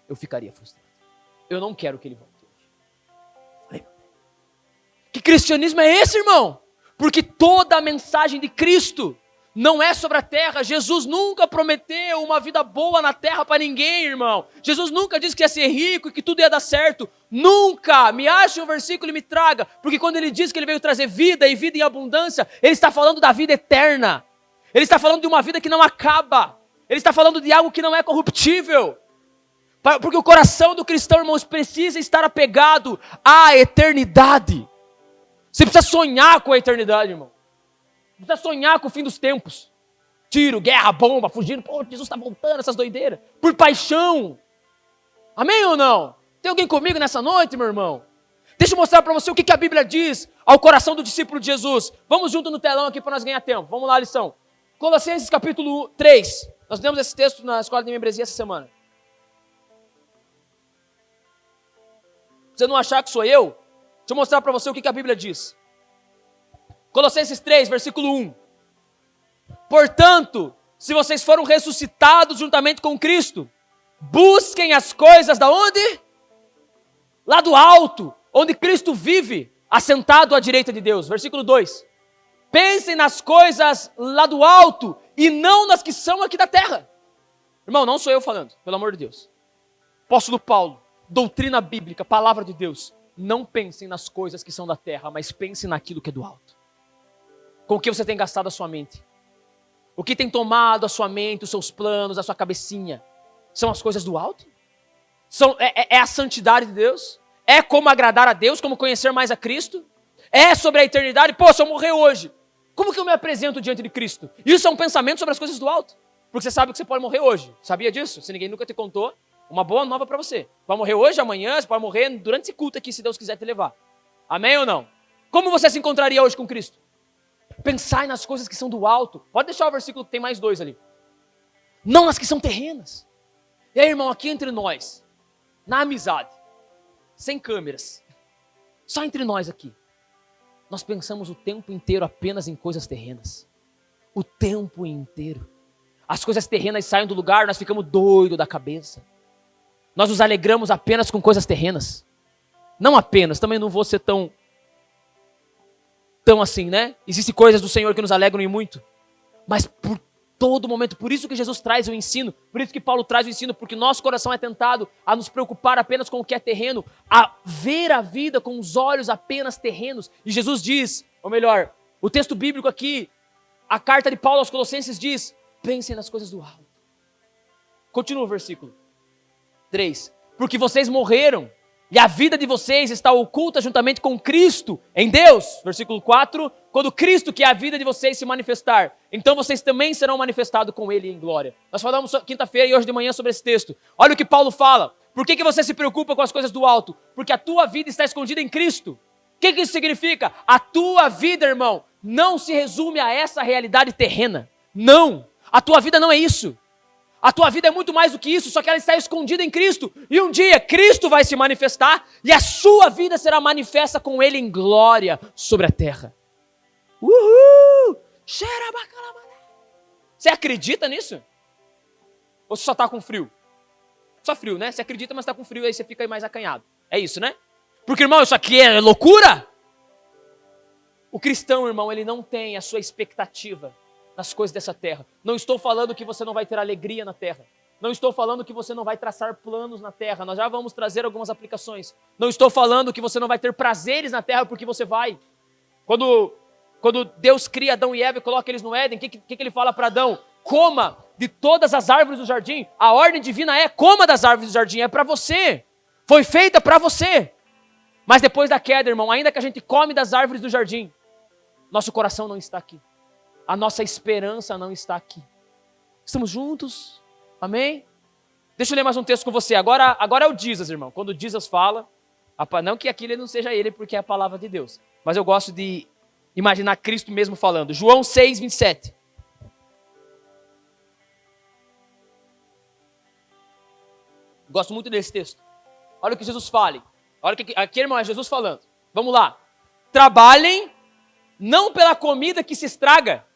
Eu ficaria frustrado. Eu não quero que ele volte hoje. Falei, que cristianismo é esse, irmão? Porque toda a mensagem de Cristo não é sobre a terra. Jesus nunca prometeu uma vida boa na terra para ninguém, irmão. Jesus nunca disse que ia ser rico e que tudo ia dar certo. Nunca! Me ache um versículo e me traga. Porque quando ele diz que ele veio trazer vida e vida em abundância, ele está falando da vida eterna. Ele está falando de uma vida que não acaba. Ele está falando de algo que não é corruptível. Porque o coração do cristão, irmãos, precisa estar apegado à eternidade. Você precisa sonhar com a eternidade, irmão. Você precisa sonhar com o fim dos tempos. Tiro, guerra, bomba, fugindo. Pô, Jesus está voltando, essas doideiras. Por paixão. Amém ou não? Tem alguém comigo nessa noite, meu irmão? Deixa eu mostrar para você o que a Bíblia diz ao coração do discípulo de Jesus. Vamos junto no telão aqui para nós ganhar tempo. Vamos lá, a lição. Colossenses capítulo 3. Nós lemos esse texto na escola de membresia essa semana. Pra você não achar que sou eu, deixa eu mostrar para você o que a Bíblia diz. Colossenses 3, versículo 1. Portanto, se vocês foram ressuscitados juntamente com Cristo, busquem as coisas da onde? Lá do alto, onde Cristo vive, assentado à direita de Deus. Versículo 2. Pensem nas coisas lá do alto e não nas que são aqui da terra. Irmão, não sou eu falando, pelo amor de Deus. Apóstolo Paulo, doutrina bíblica, palavra de Deus. Não pensem nas coisas que são da terra, mas pensem naquilo que é do alto. Com o que você tem gastado a sua mente? O que tem tomado a sua mente, os seus planos, a sua cabecinha? São as coisas do alto? É a santidade de Deus? É como agradar a Deus, como conhecer mais a Cristo? É sobre a eternidade? Pô, se eu morrer hoje, como que eu me apresento diante de Cristo? Isso é um pensamento sobre as coisas do alto. Porque você sabe que você pode morrer hoje. Sabia disso? Se ninguém nunca te contou, uma boa nova para você. Pode morrer hoje, amanhã, você pode morrer durante esse culto aqui, se Deus quiser te levar. Amém ou não? Como você se encontraria hoje com Cristo? Pensai nas coisas que são do alto. Pode deixar o versículo que tem mais 2 ali. Não nas que são terrenas. E aí, irmão, aqui entre nós, na amizade, sem câmeras, só entre nós aqui, nós pensamos o tempo inteiro apenas em coisas terrenas. O tempo inteiro. As coisas terrenas saem do lugar, nós ficamos doidos da cabeça. Nós nos alegramos apenas com coisas terrenas. Não apenas, também não vou ser tão assim, né? Existem coisas do Senhor que nos alegram e muito. Mas por todo momento, por isso que Jesus traz o ensino, por isso que Paulo traz o ensino, porque nosso coração é tentado a nos preocupar apenas com o que é terreno, a ver a vida com os olhos apenas terrenos. E Jesus diz, ou melhor, o texto bíblico aqui, a carta de Paulo aos Colossenses diz, pensem nas coisas do alto. Continua o versículo 3. Porque vocês morreram, e a vida de vocês está oculta juntamente com Cristo em Deus. Versículo 4. Quando Cristo, que é a vida de vocês, se manifestar, então vocês também serão manifestados com Ele em glória. Nós falamos quinta-feira e hoje de manhã sobre esse texto. Olha o que Paulo fala. Por que você se preocupa com as coisas do alto? Porque a tua vida está escondida em Cristo. O que isso significa? A tua vida, irmão, não se resume a essa realidade terrena. Não. A tua vida não é isso. A tua vida é muito mais do que isso, só que ela está escondida em Cristo. E um dia Cristo vai se manifestar e a sua vida será manifesta com Ele em glória sobre a terra. Uhul! Você acredita nisso? Ou você só está com frio? Só frio, né? Você acredita, mas está com frio, aí você fica mais acanhado. É isso, né? Porque, irmão, isso aqui é loucura? O cristão, irmão, ele não tem a sua expectativa nas coisas dessa terra. Não estou falando que você não vai ter alegria na terra. Não estou falando que você não vai traçar planos na terra. Nós já vamos trazer algumas aplicações. Não estou falando que você não vai ter prazeres na terra, porque você vai. Quando Deus cria Adão e Eva e coloca eles no Éden, o que ele fala para Adão? Coma de todas as árvores do jardim. A ordem divina é, coma das árvores do jardim. É para você. Foi feita para você. Mas depois da queda, irmão, ainda que a gente come das árvores do jardim, nosso coração não está aqui. A nossa esperança não está aqui. Estamos juntos? Amém? Deixa eu ler mais um texto com você. Agora é o Jesus, irmão. Quando Jesus fala, não que aquilo não seja ele, porque é a palavra de Deus. Mas eu gosto de imaginar Cristo mesmo falando. João 6, 27. Gosto muito desse texto. Olha o que Jesus fala. Olha que aqui, irmão, é Jesus falando. Vamos lá. Trabalhem não pela comida que se estraga.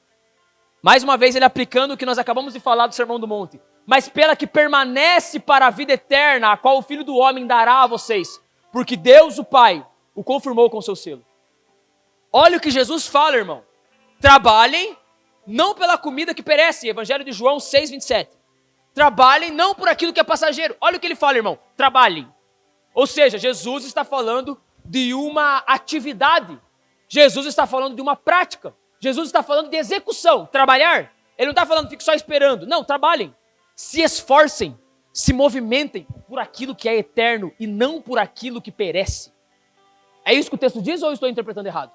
Mais uma vez ele aplicando o que nós acabamos de falar do Sermão do Monte. Mas pela que permanece para a vida eterna, a qual o Filho do Homem dará a vocês. Porque Deus, o Pai, o confirmou com o seu selo. Olha o que Jesus fala, irmão. Trabalhem não pela comida que perece. Evangelho de João 6, 27. Trabalhem não por aquilo que é passageiro. Olha o que ele fala, irmão. Trabalhem. Ou seja, Jesus está falando de uma atividade. Jesus está falando de uma prática. Jesus está falando de execução, trabalhar. Ele não está falando, fique só esperando. Não, trabalhem. Se esforcem, se movimentem por aquilo que é eterno e não por aquilo que perece. É isso que o texto diz ou eu estou interpretando errado?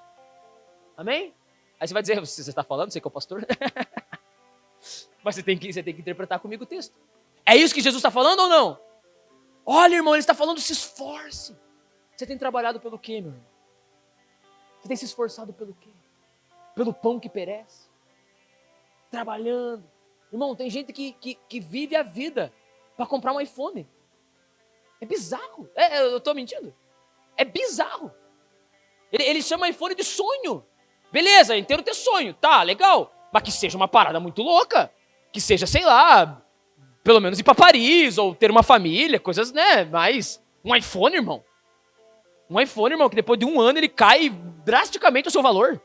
Amém? Aí você vai dizer, você está falando, você que é o pastor? Mas você tem que interpretar comigo o texto. É isso que Jesus está falando ou não? Olha, irmão, ele está falando, se esforce. Você tem trabalhado pelo quê, meu irmão? Você tem se esforçado pelo quê? Pelo pão que perece? Trabalhando. Irmão, tem gente que vive a vida para comprar um iPhone. É bizarro. Eu estou mentindo? É bizarro. Ele chama iPhone de sonho. Beleza, entendo ter sonho. Tá, legal. Mas que seja uma parada muito louca. Que seja, sei lá, pelo menos ir para Paris, ou ter uma família, coisas, né? Mas um iPhone, irmão. Um iPhone, irmão, que depois de um ano ele cai drasticamente o seu valor.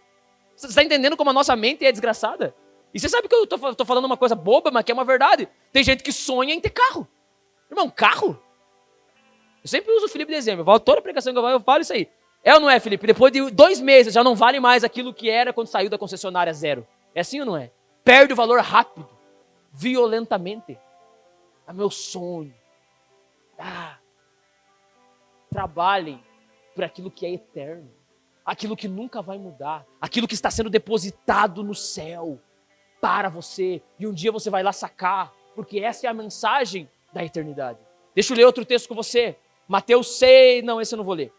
Você está entendendo como a nossa mente é desgraçada? E você sabe que eu tô falando uma coisa boba, mas que é uma verdade. Tem gente que sonha em ter carro. Irmão, carro? Eu sempre uso o Felipe de exemplo. Toda pregação que eu falo isso aí. É ou não é, Felipe? Depois de 2 meses já não vale mais aquilo que era quando saiu da concessionária zero. É assim ou não é? Perde o valor rápido. Violentamente. É meu sonho. Trabalhem por aquilo que é eterno. Aquilo que nunca vai mudar. Aquilo que está sendo depositado no céu para você. E um dia você vai lá sacar. Porque essa é a mensagem da eternidade. Deixa eu ler outro texto com você. Mateus 6. Não, esse eu não vou ler.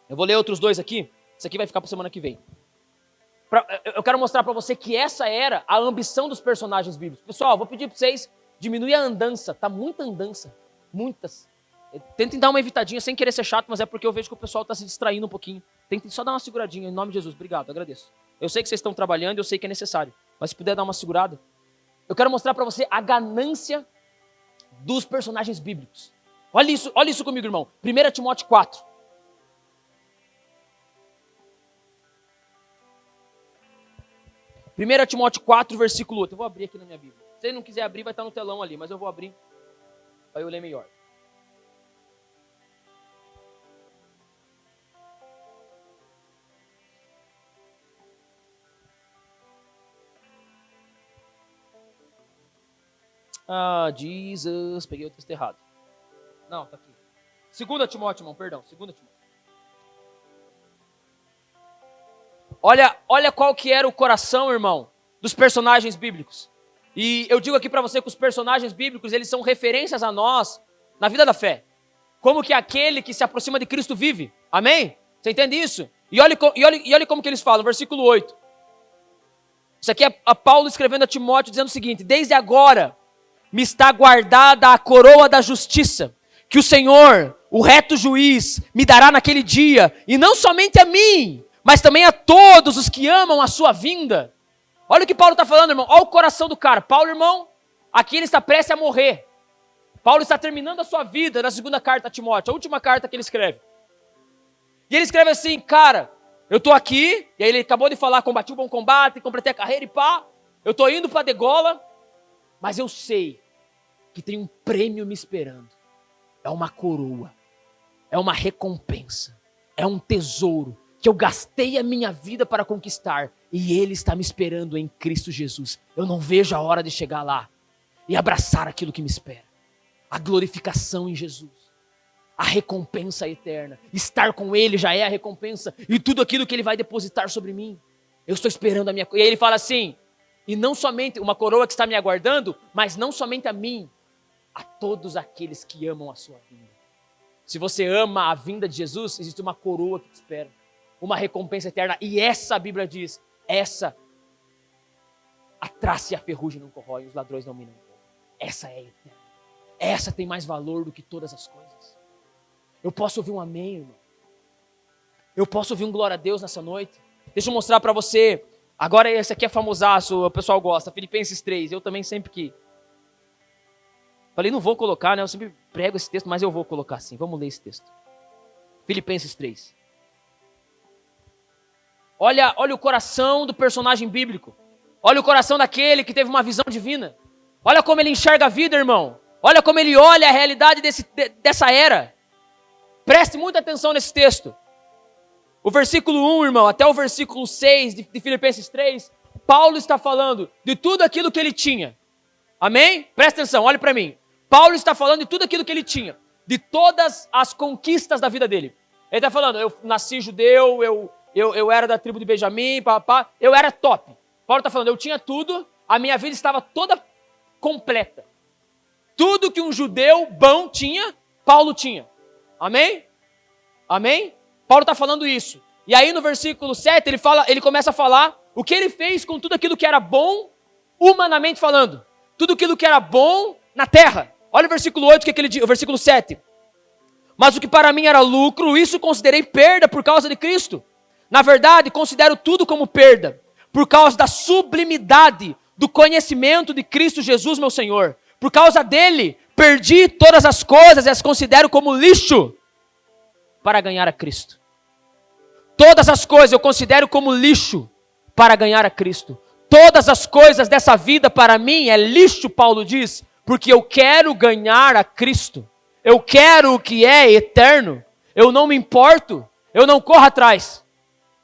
Eu vou ler outros 2 aqui. Esse aqui vai ficar para semana que vem. Eu quero mostrar para você que essa era a ambição dos personagens bíblicos. Pessoal, vou pedir para vocês diminuir a andança. Tá muita andança. Muitas. Tentem dar uma evitadinha sem querer ser chato, mas é porque eu vejo que o pessoal está se distraindo um pouquinho. Tentem só dar uma seguradinha, em nome de Jesus. Obrigado, agradeço. Eu sei que vocês estão trabalhando, eu sei que é necessário. Mas se puder dar uma segurada. Eu quero mostrar para você a ganância dos personagens bíblicos. Olha isso comigo, irmão. 1 Timóteo 4. 1 Timóteo 4, versículo 8. Eu vou abrir aqui na minha Bíblia. Se você não quiser abrir, vai estar no telão ali, mas eu vou abrir para eu ler melhor. Jesus. Peguei o texto errado. Não, tá aqui. 2 Timóteo, irmão, perdão. 2 Timóteo. Olha qual que era o coração, irmão, dos personagens bíblicos. E eu digo aqui para você que os personagens bíblicos, eles são referências a nós na vida da fé. Como que aquele que se aproxima de Cristo vive. Amém? Você entende isso? E olha como que eles falam, versículo 8. Isso aqui é Paulo escrevendo a Timóteo dizendo o seguinte: desde agora me está guardada a coroa da justiça, que o Senhor, o reto juiz, me dará naquele dia, e não somente a mim, mas também a todos os que amam a sua vinda. Olha o que Paulo está falando, irmão. Olha o coração do cara. Paulo, irmão, aqui ele está prestes a morrer. Paulo está terminando a sua vida na 2ª carta a Timóteo, a última carta que ele escreve. E ele escreve assim: cara, eu estou aqui, e aí ele acabou de falar, combati o bom combate, completei a carreira e pá, eu estou indo para a degola, mas eu sei que tem um prêmio me esperando. É uma coroa, é uma recompensa, é um tesouro que eu gastei a minha vida para conquistar, e ele está me esperando em Cristo Jesus. Eu não vejo a hora de chegar lá e abraçar aquilo que me espera. A glorificação em Jesus, a recompensa eterna, estar com ele já é a recompensa, e tudo aquilo que ele vai depositar sobre mim, eu estou esperando a minha. E aí ele fala assim: e não somente uma coroa que está me aguardando, mas não somente a mim, a todos aqueles que amam a sua vinda. Se você ama a vinda de Jesus, existe uma coroa que te espera, uma recompensa eterna, e essa a Bíblia diz, essa a traça e a ferrugem não corrói, os ladrões não minam. Essa é eterna. Essa tem mais valor do que todas as coisas. Eu posso ouvir um amém, irmão. Eu posso ouvir um glória a Deus nessa noite. Deixa eu mostrar para você. Agora esse aqui é famosaço, o pessoal gosta. Filipenses 3, eu também sempre que... Falei, não vou colocar, né? Eu sempre prego esse texto, mas eu vou colocar sim. Vamos ler esse texto. Filipenses 3. Olha o coração do personagem bíblico. Olha o coração daquele que teve uma visão divina. Olha como ele enxerga a vida, irmão. Olha como ele olha a realidade dessa era. Preste muita atenção nesse texto. O versículo 1, irmão, até o versículo 6 de Filipenses 3, Paulo está falando de tudo aquilo que ele tinha. Amém? Presta atenção, olhe para mim. Paulo está falando de tudo aquilo que ele tinha, de todas as conquistas da vida dele. Ele está falando, eu nasci judeu, eu era da tribo de Benjamim, eu era top. Paulo está falando, eu tinha tudo, a minha vida estava toda completa. Tudo que um judeu bom tinha, Paulo tinha. Amém? Amém? Paulo está falando isso. E aí no versículo 7 ele começa a falar o que ele fez com tudo aquilo que era bom, humanamente falando. Tudo aquilo que era bom na terra. Olha o versículo 8, o que ele diz, o versículo 7. Mas o que para mim era lucro, isso considerei perda por causa de Cristo. Na verdade, considero tudo como perda, por causa da sublimidade do conhecimento de Cristo Jesus, meu Senhor. Por causa dele, perdi todas as coisas e as considero como lixo para ganhar a Cristo. Todas as coisas eu considero como lixo para ganhar a Cristo. Todas as coisas dessa vida para mim é lixo, Paulo diz, porque eu quero ganhar a Cristo. Eu quero o que é eterno. Eu não me importo, eu não corro atrás.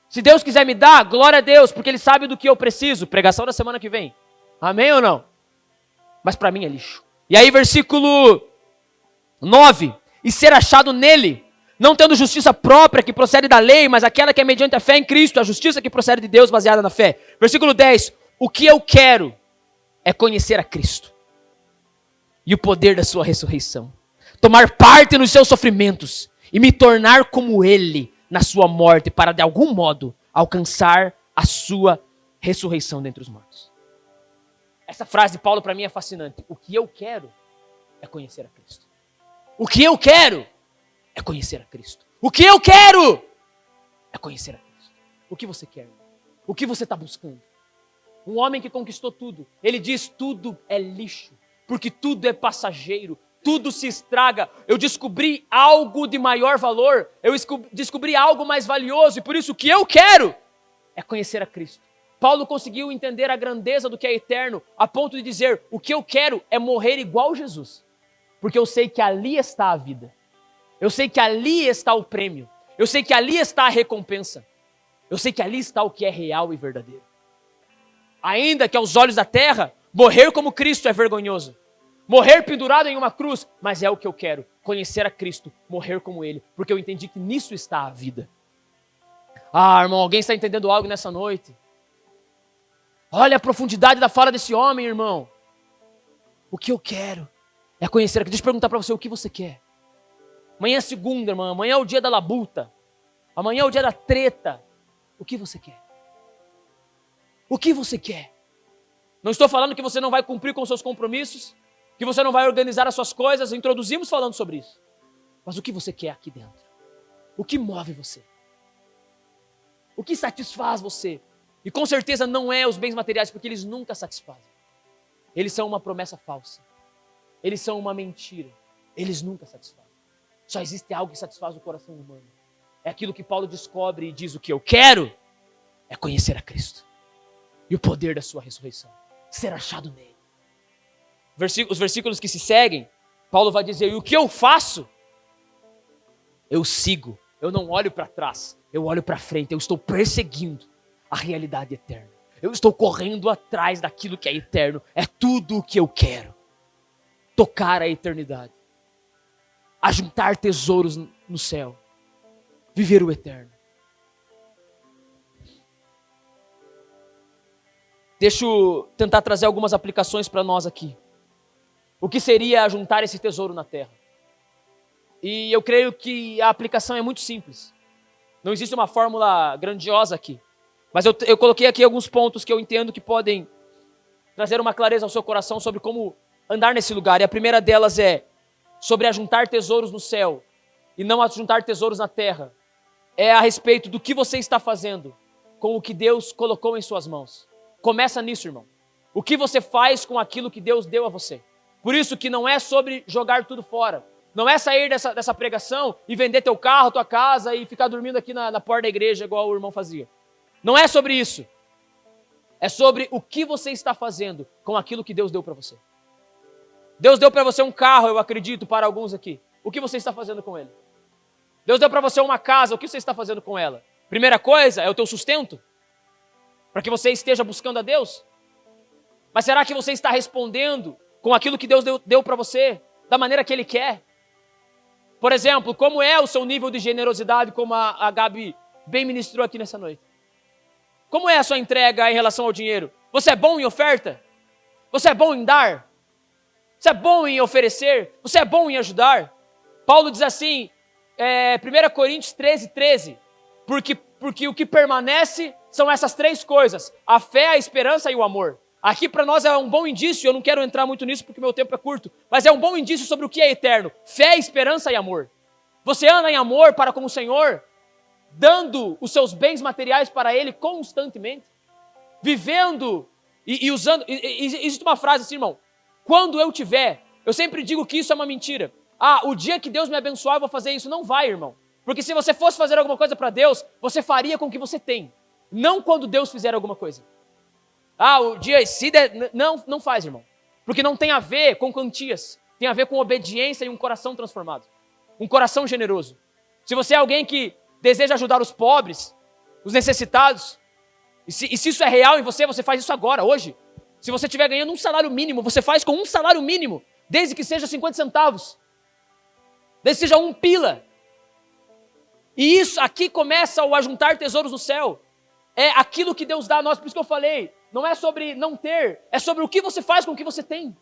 Se Deus quiser me dar, glória a Deus, porque Ele sabe do que eu preciso. Pregação da semana que vem. Amém ou não? Mas para mim é lixo. E aí versículo 9. E ser achado nele, não tendo justiça própria que procede da lei, mas aquela que é mediante a fé em Cristo, a justiça que procede de Deus baseada na fé. Versículo 10. O que eu quero é conhecer a Cristo e o poder da sua ressurreição. Tomar parte nos seus sofrimentos e me tornar como Ele na sua morte, para de algum modo alcançar a sua ressurreição dentre os mortos. Essa frase de Paulo para mim é fascinante. O que eu quero é conhecer a Cristo. O que eu quero é conhecer a Cristo. O que eu quero é conhecer a Cristo. O que você quer? O que você está buscando? Um homem que conquistou tudo, ele diz tudo é lixo, porque tudo é passageiro. Tudo se estraga. Eu descobri algo de maior valor. Eu descobri algo mais valioso. E por isso o que eu quero é conhecer a Cristo. Paulo conseguiu entender a grandeza do que é eterno, a ponto de dizer, o que eu quero é morrer igual Jesus. Porque eu sei que ali está a vida. Eu sei que ali está o prêmio. Eu sei que ali está a recompensa. Eu sei que ali está o que é real e verdadeiro. Ainda que aos olhos da terra, morrer como Cristo é vergonhoso. Morrer pendurado em uma cruz, mas é o que eu quero, conhecer a Cristo, morrer como Ele, porque eu entendi que nisso está a vida. Ah, irmão, alguém está entendendo algo nessa noite? Olha a profundidade da fala desse homem, irmão. O que eu quero é conhecer a Cristo. Deixa eu perguntar para você, o que você quer? Amanhã é segunda, irmão, amanhã é o dia da labuta, amanhã é o dia da treta. O que você quer? O que você quer? Não estou falando que você não vai cumprir com seus compromissos, que você não vai organizar as suas coisas, introduzimos falando sobre isso. Mas o que você quer aqui dentro? O que move você? O que satisfaz você? E com certeza não é os bens materiais, porque eles nunca satisfazem. Eles são uma promessa falsa. Eles são uma mentira. Eles nunca satisfazem. Só existe algo que satisfaz o coração humano. É aquilo que Paulo descobre e diz, o que eu quero é conhecer a Cristo. E o poder da sua ressurreição. Ser achado nele. Os versículos que se seguem, Paulo vai dizer, e o que eu faço? Eu sigo, eu não olho para trás, eu olho para frente, eu estou perseguindo a realidade eterna. Eu estou correndo atrás daquilo que é eterno, é tudo o que eu quero. Tocar a eternidade, ajuntar tesouros no céu, viver o eterno. Deixa eu tentar trazer algumas aplicações para nós aqui. O que seria juntar esse tesouro na terra? E eu creio que a aplicação é muito simples. Não existe uma fórmula grandiosa aqui. Mas eu coloquei aqui alguns pontos que eu entendo que podem trazer uma clareza ao seu coração sobre como andar nesse lugar. E a primeira delas é sobre ajuntar tesouros no céu e não ajuntar tesouros na terra. É a respeito do que você está fazendo com o que Deus colocou em suas mãos. Começa nisso, irmão. O que você faz com aquilo que Deus deu a você? Por isso que não é sobre jogar tudo fora. Não é sair dessa pregação e vender teu carro, tua casa e ficar dormindo aqui na porta da igreja igual o irmão fazia. Não é sobre isso. É sobre o que você está fazendo com aquilo que Deus deu para você. Deus deu para você um carro, eu acredito, para alguns aqui. O que você está fazendo com ele? Deus deu para você uma casa, o que você está fazendo com ela? Primeira coisa é o teu sustento, para que você esteja buscando a Deus. Mas será que você está respondendo com aquilo que Deus deu para você, da maneira que Ele quer? Por exemplo, como é o seu nível de generosidade, como a Gabi bem ministrou aqui nessa noite? Como é a sua entrega em relação ao dinheiro? Você é bom em oferta? Você é bom em dar? Você é bom em oferecer? Você é bom em ajudar? Paulo diz assim, 1 Coríntios 13, porque o que permanece são essas três coisas: a fé, a esperança e o amor. Aqui para nós é um bom indício, eu não quero entrar muito nisso porque meu tempo é curto, mas é um bom indício sobre o que é eterno: fé, esperança e amor. Você anda em amor para com o Senhor, dando os seus bens materiais para Ele constantemente, vivendo e usando. Existe uma frase assim, irmão: quando eu tiver, eu sempre digo que isso é uma mentira. O dia que Deus me abençoar eu vou fazer isso. Não vai, irmão. Porque se você fosse fazer alguma coisa para Deus, você faria com o que você tem, não quando Deus fizer alguma coisa. O dia, se der, não faz, irmão. Porque não tem a ver com quantias, tem a ver com obediência e um coração transformado, um coração generoso. Se você é alguém que deseja ajudar os pobres, os necessitados, e se isso é real em você, você faz isso agora, hoje. Se você estiver ganhando um salário mínimo, você faz com um salário mínimo, desde que seja 50 centavos, desde que seja 1 pila. E isso aqui começa o ajuntar tesouros no céu. É aquilo que Deus dá a nós, por isso que eu falei, não é sobre não ter, é sobre o que você faz com o que você tem.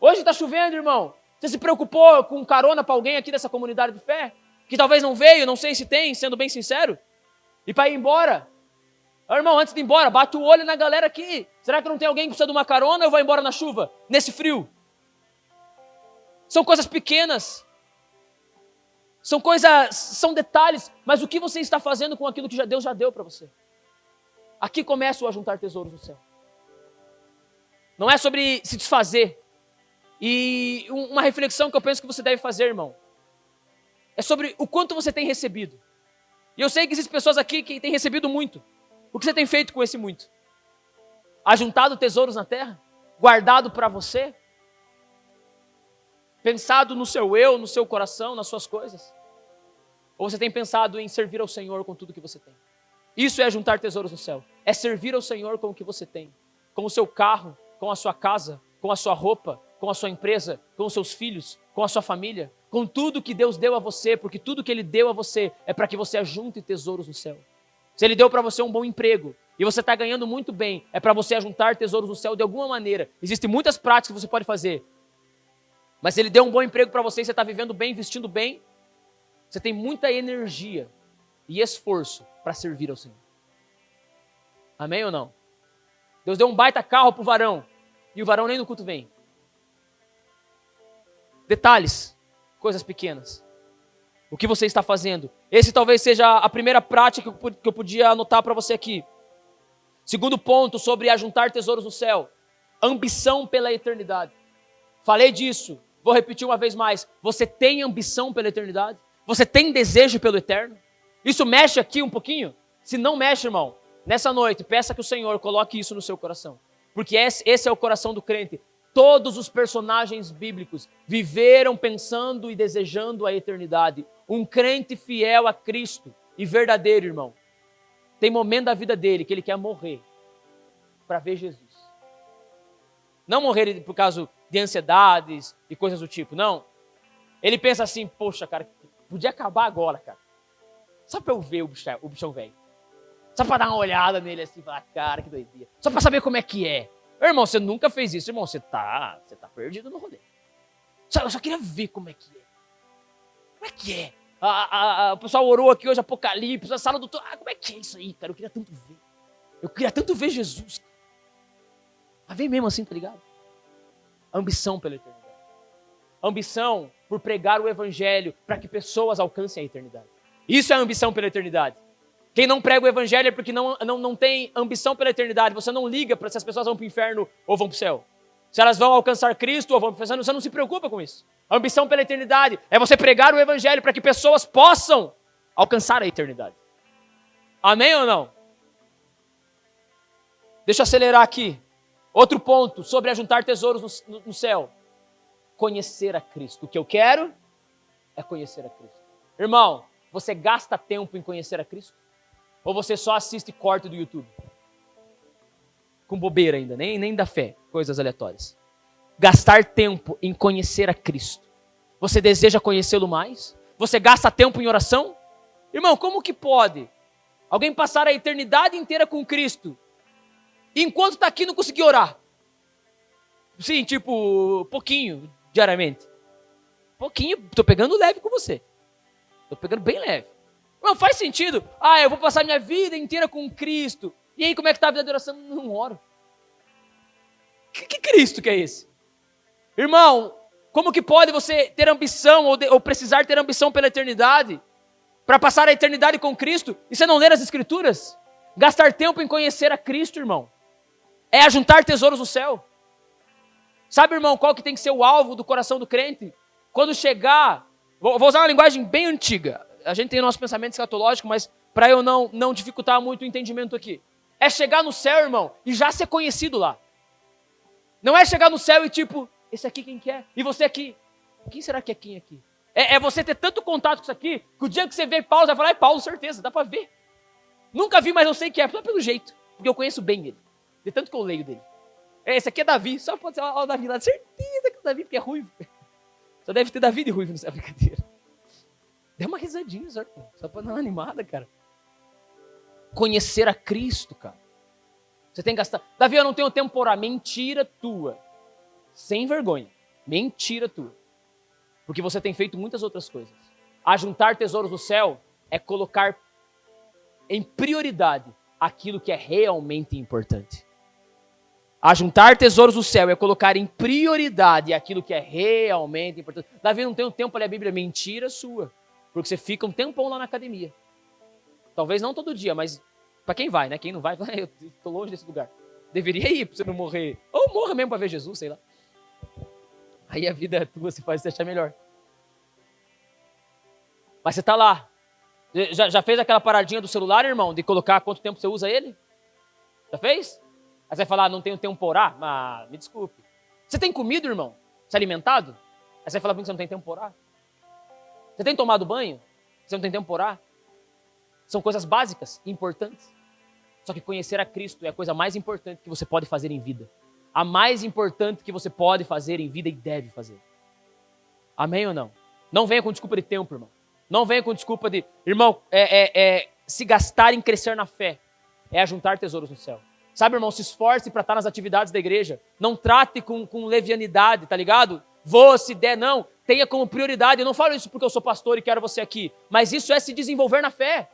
Hoje está chovendo, irmão. Você se preocupou com carona para alguém aqui dessa comunidade de fé? Que talvez não veio, não sei se tem, sendo bem sincero. E para ir embora? Irmão, antes de ir embora, bate o olho na galera aqui. Será que não tem alguém que precisa de uma carona ou vai embora na chuva? Nesse frio? São coisas pequenas. São detalhes, mas o que você está fazendo com aquilo que Deus já deu para você? Aqui começa o ajuntar tesouros no céu. Não é sobre se desfazer. E uma reflexão que eu penso que você deve fazer, irmão, é sobre o quanto você tem recebido. E eu sei que existem pessoas aqui que têm recebido muito. O que você tem feito com esse muito? Ajuntado tesouros na terra? Guardado para você? Pensado no seu eu, no seu coração, nas suas coisas? Ou você tem pensado em servir ao Senhor com tudo que você tem? Isso é juntar tesouros no céu. É servir ao Senhor com o que você tem. Com o seu carro, com a sua casa, com a sua roupa, com a sua empresa, com os seus filhos, com a sua família, com tudo que Deus deu a você, porque tudo que Ele deu a você é para que você ajunte tesouros no céu. Se Ele deu para você um bom emprego e você está ganhando muito bem, é para você ajuntar tesouros no céu de alguma maneira. Existem muitas práticas que você pode fazer, mas se Ele deu um bom emprego para você e você está vivendo bem, vestindo bem, você tem muita energia e esforço para servir ao Senhor. Amém ou não? Deus deu um baita carro para o varão e o varão nem no culto vem. Detalhes, coisas pequenas. O que você está fazendo? Esse talvez seja a primeira prática que eu podia anotar para você aqui. Segundo ponto sobre ajuntar tesouros no céu: ambição pela eternidade. Falei disso, vou repetir uma vez mais. Você tem ambição pela eternidade? Você tem desejo pelo eterno? Isso mexe aqui um pouquinho? Se não mexe, irmão, nessa noite, peça que o Senhor coloque isso no seu coração. Porque esse é o coração do crente. Todos os personagens bíblicos viveram pensando e desejando a eternidade. Um crente fiel a Cristo e verdadeiro, irmão, tem momento da vida dele que ele quer morrer para ver Jesus. Não morrer por causa de ansiedades e coisas do tipo, não. Ele pensa assim: poxa, cara, podia acabar agora, cara. Só para eu ver o bichão velho. Só para dar uma olhada nele assim e falar: cara, que doideira. Só para saber como é que é. Irmão, você nunca fez isso, irmão. Você tá perdido no rolê. Eu só queria ver como é que é. Como é que é? O pessoal orou aqui hoje, Apocalipse, a sala do... como é que é isso aí, cara? Eu queria tanto ver. Eu queria tanto ver Jesus. Mas vem mesmo assim, tá ligado? Ambição pela eternidade. Ambição por pregar o evangelho para que pessoas alcancem a eternidade. Isso é ambição pela eternidade. Quem não prega o evangelho é porque não tem ambição pela eternidade. Você não liga para se as pessoas vão para o inferno ou vão para o céu. Se elas vão alcançar Cristo ou vão para o céu, você não se preocupa com isso. A ambição pela eternidade é você pregar o evangelho para que pessoas possam alcançar a eternidade. Amém ou não? Deixa eu acelerar aqui. Outro ponto sobre ajuntar tesouros no céu. Conhecer a Cristo. O que eu quero é conhecer a Cristo. Irmão, você gasta tempo em conhecer a Cristo? Ou você só assiste corte do YouTube? Com bobeira ainda, nem da fé, coisas aleatórias. Gastar tempo em conhecer a Cristo. Você deseja conhecê-lo mais? Você gasta tempo em oração? Irmão, como que pode alguém passar a eternidade inteira com Cristo e enquanto está aqui não conseguir orar? Sim, pouquinho, diariamente. Pouquinho, tô pegando leve com você. Tô pegando bem leve. Não faz sentido. Eu vou passar minha vida inteira com Cristo. E aí, como é que tá a vida de oração? Não oro. Que Cristo que é esse? Irmão, como que pode você ter ambição ou precisar ter ambição pela eternidade? Para passar a eternidade com Cristo? E você não ler as Escrituras? Gastar tempo em conhecer a Cristo, irmão. É ajuntar tesouros no céu. Sabe, irmão, qual que tem que ser o alvo do coração do crente? Quando chegar... Vou usar uma linguagem bem antiga. A gente tem o nosso pensamento escatológico, mas para eu não dificultar muito o entendimento aqui. É chegar no céu, irmão, e já ser conhecido lá. Não é chegar no céu e tipo, esse aqui quem que é? E você aqui? Quem será que é quem aqui? É você ter tanto contato com isso aqui, que o dia que você vê Paulo, você vai falar, Paulo, certeza, dá para ver. Nunca vi, mas eu sei que é, só pelo jeito. Porque eu conheço bem ele. De tanto que eu leio dele. Esse aqui é Davi, só pode ser o Davi lá, certeza que é o Davi, porque é ruivo. Só deve ter Davi de ruivo nessa brincadeira. Dê uma risadinha, só para dar uma animada, cara. Conhecer a Cristo, cara. Você tem que gastar. Davi, eu não tenho tempo para orar. Mentira tua. Sem vergonha. Mentira tua. Porque você tem feito muitas outras coisas. Ajuntar tesouros no céu é colocar em prioridade aquilo que é realmente importante. Ajuntar tesouros no céu é colocar em prioridade aquilo que é realmente importante. Davi, não tenho tempo para ler a Bíblia. Mentira sua. Porque você fica um tempão lá na academia. Talvez não todo dia, mas para quem vai, né? Quem não vai, eu estou longe desse lugar. Deveria ir para você não morrer. Ou morra mesmo para ver Jesus, sei lá. Aí a vida é tua, se faz você achar melhor. Mas você está lá. Já fez aquela paradinha do celular, irmão? De colocar quanto tempo você usa ele? Já fez? Aí você vai falar, não tenho tempo para orar? Mas me desculpe. Você tem comido, irmão? Você é alimentado? Aí você vai falar para mim que você não tem tempo para orar? Você tem tomado banho? Você não tem tempo para orar? São coisas básicas e importantes. Só que conhecer a Cristo é a coisa mais importante que você pode fazer em vida. A mais importante que você pode fazer em vida e deve fazer. Amém ou não? Não venha com desculpa de tempo, irmão. Não venha com desculpa de... Irmão, se gastar em crescer na fé é ajuntar tesouros no céu. Sabe, irmão, se esforce para estar nas atividades da igreja. Não trate com levianidade, tá ligado? Vou, se der, não. Tenha como prioridade. Eu não falo isso porque eu sou pastor e quero você aqui. Mas isso é se desenvolver na fé.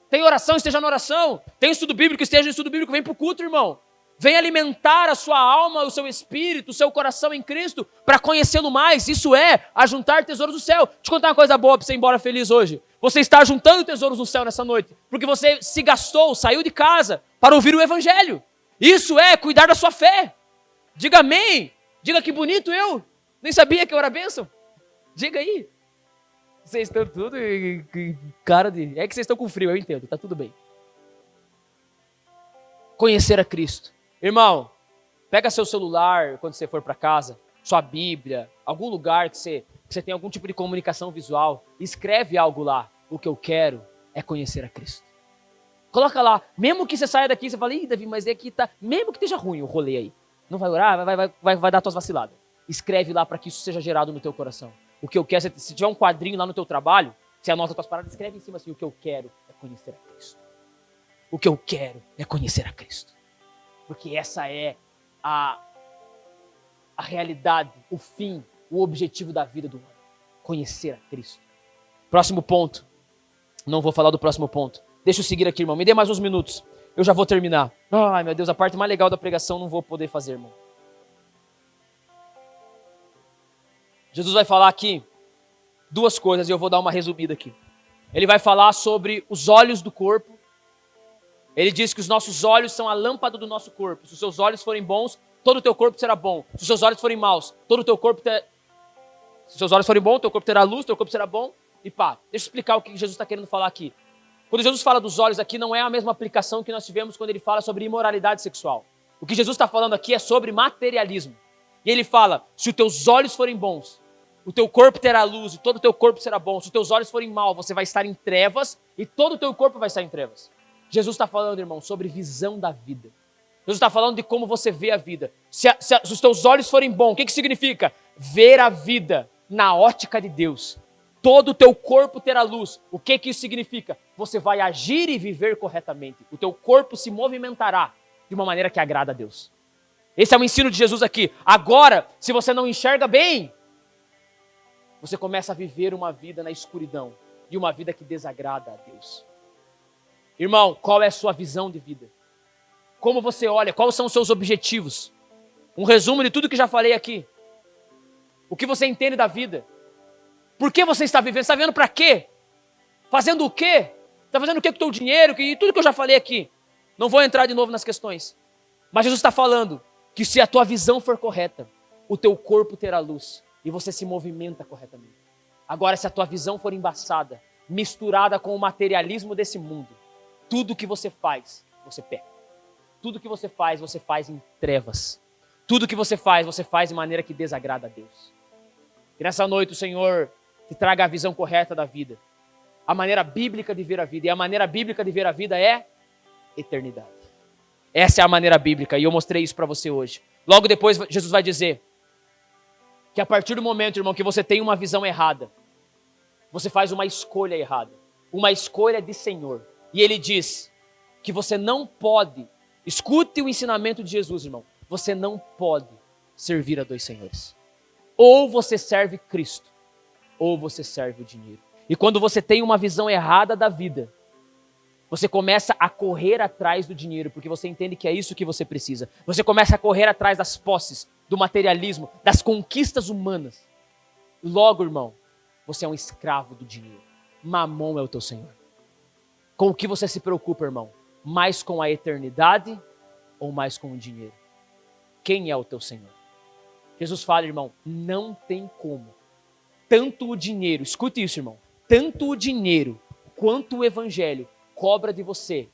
Tem oração, esteja na oração. Tem estudo bíblico, esteja no estudo bíblico. Vem para o culto, irmão. Vem alimentar a sua alma, o seu espírito, o seu coração em Cristo para conhecê-lo mais. Isso é ajuntar tesouros do céu. Deixa eu contar uma coisa boa para você ir embora feliz hoje. Você está juntando tesouros no céu nessa noite porque você se gastou, saiu de casa para ouvir o evangelho. Isso é cuidar da sua fé. Diga amém. Diga que bonito eu. Nem sabia que eu era bênção. Diga aí. Vocês estão tudo cara de... É que vocês estão com frio, eu entendo, tá tudo bem. Conhecer a Cristo. Irmão, pega seu celular quando você for para casa, sua Bíblia, algum lugar que você tem algum tipo de comunicação visual, escreve algo lá. O que eu quero é conhecer a Cristo. Coloca lá, mesmo que você saia daqui e você fale, Davi, mas é que tá... Mesmo que esteja ruim o rolê aí, não vai orar, vai dar tuas vaciladas. Escreve lá para que isso seja gerado no teu coração. O que eu quero, se tiver um quadrinho lá no teu trabalho, você anota as tuas paradas, escreve em cima assim, o que eu quero é conhecer a Cristo. O que eu quero é conhecer a Cristo. Porque essa é a realidade, o fim, o objetivo da vida do homem. Conhecer a Cristo. Próximo ponto. Não vou falar do próximo ponto. Deixa eu seguir aqui, irmão. Me dê mais uns minutos. Eu já vou terminar. Ai, meu Deus, a parte mais legal da pregação não vou poder fazer, irmão. Jesus vai falar aqui duas coisas e eu vou dar uma resumida aqui. Ele vai falar sobre os olhos do corpo. Ele diz que os nossos olhos são a lâmpada do nosso corpo. Se os seus olhos forem bons, todo o teu corpo será bom. Se os seus olhos forem maus, todo o teu corpo terá... Se os seus olhos forem bons, teu corpo terá luz, teu corpo será bom. E pá, deixa eu explicar o que Jesus está querendo falar aqui. Quando Jesus fala dos olhos aqui, não é a mesma aplicação que nós tivemos quando ele fala sobre imoralidade sexual. O que Jesus está falando aqui é sobre materialismo. E ele fala, se os teus olhos forem bons, o teu corpo terá luz e todo o teu corpo será bom. Se os teus olhos forem maus, você vai estar em trevas e todo o teu corpo vai estar em trevas. Jesus está falando, irmão, sobre visão da vida. Jesus está falando de como você vê a vida. Se os teus olhos forem bons, o que significa? Ver a vida na ótica de Deus. Todo o teu corpo terá luz. O que isso significa? Você vai agir e viver corretamente. O teu corpo se movimentará de uma maneira que agrada a Deus. Esse é o ensino de Jesus aqui. Agora, se você não enxerga bem, você começa a viver uma vida na escuridão e uma vida que desagrada a Deus. Irmão, qual é a sua visão de vida? Como você olha? Quais são os seus objetivos? Um resumo de tudo que já falei aqui. O que você entende da vida? Por que você está vivendo? Você está vivendo para quê? Fazendo o quê? Está fazendo o quê com o teu dinheiro? E tudo que eu já falei aqui. Não vou entrar de novo nas questões. Mas Jesus está falando que se a tua visão for correta, o teu corpo terá luz e você se movimenta corretamente. Agora, se a tua visão for embaçada, misturada com o materialismo desse mundo, tudo que você faz, você peca. Tudo que você faz em trevas. Tudo que você faz de maneira que desagrada a Deus. Que nessa noite o Senhor te traga a visão correta da vida. A maneira bíblica de ver a vida. E a maneira bíblica de ver a vida é eternidade. Essa é a maneira bíblica e eu mostrei isso para você hoje. Logo depois Jesus vai dizer que a partir do momento, irmão, que você tem uma visão errada, você faz uma escolha errada. Uma escolha de Senhor. E Ele diz que você não pode, escute o ensinamento de Jesus, irmão. Você não pode servir a dois senhores. Ou você serve Cristo, ou você serve o dinheiro. E quando você tem uma visão errada da vida, você começa a correr atrás do dinheiro, porque você entende que é isso que você precisa. Você começa a correr atrás das posses, do materialismo, das conquistas humanas. Logo, irmão, você é um escravo do dinheiro. Mamon é o teu Senhor. Com o que você se preocupa, irmão? Mais com a eternidade ou mais com o dinheiro? Quem é o teu Senhor? Jesus fala, irmão, não tem como. Tanto o dinheiro, escute isso, irmão. Tanto o dinheiro quanto o evangelho cobra de você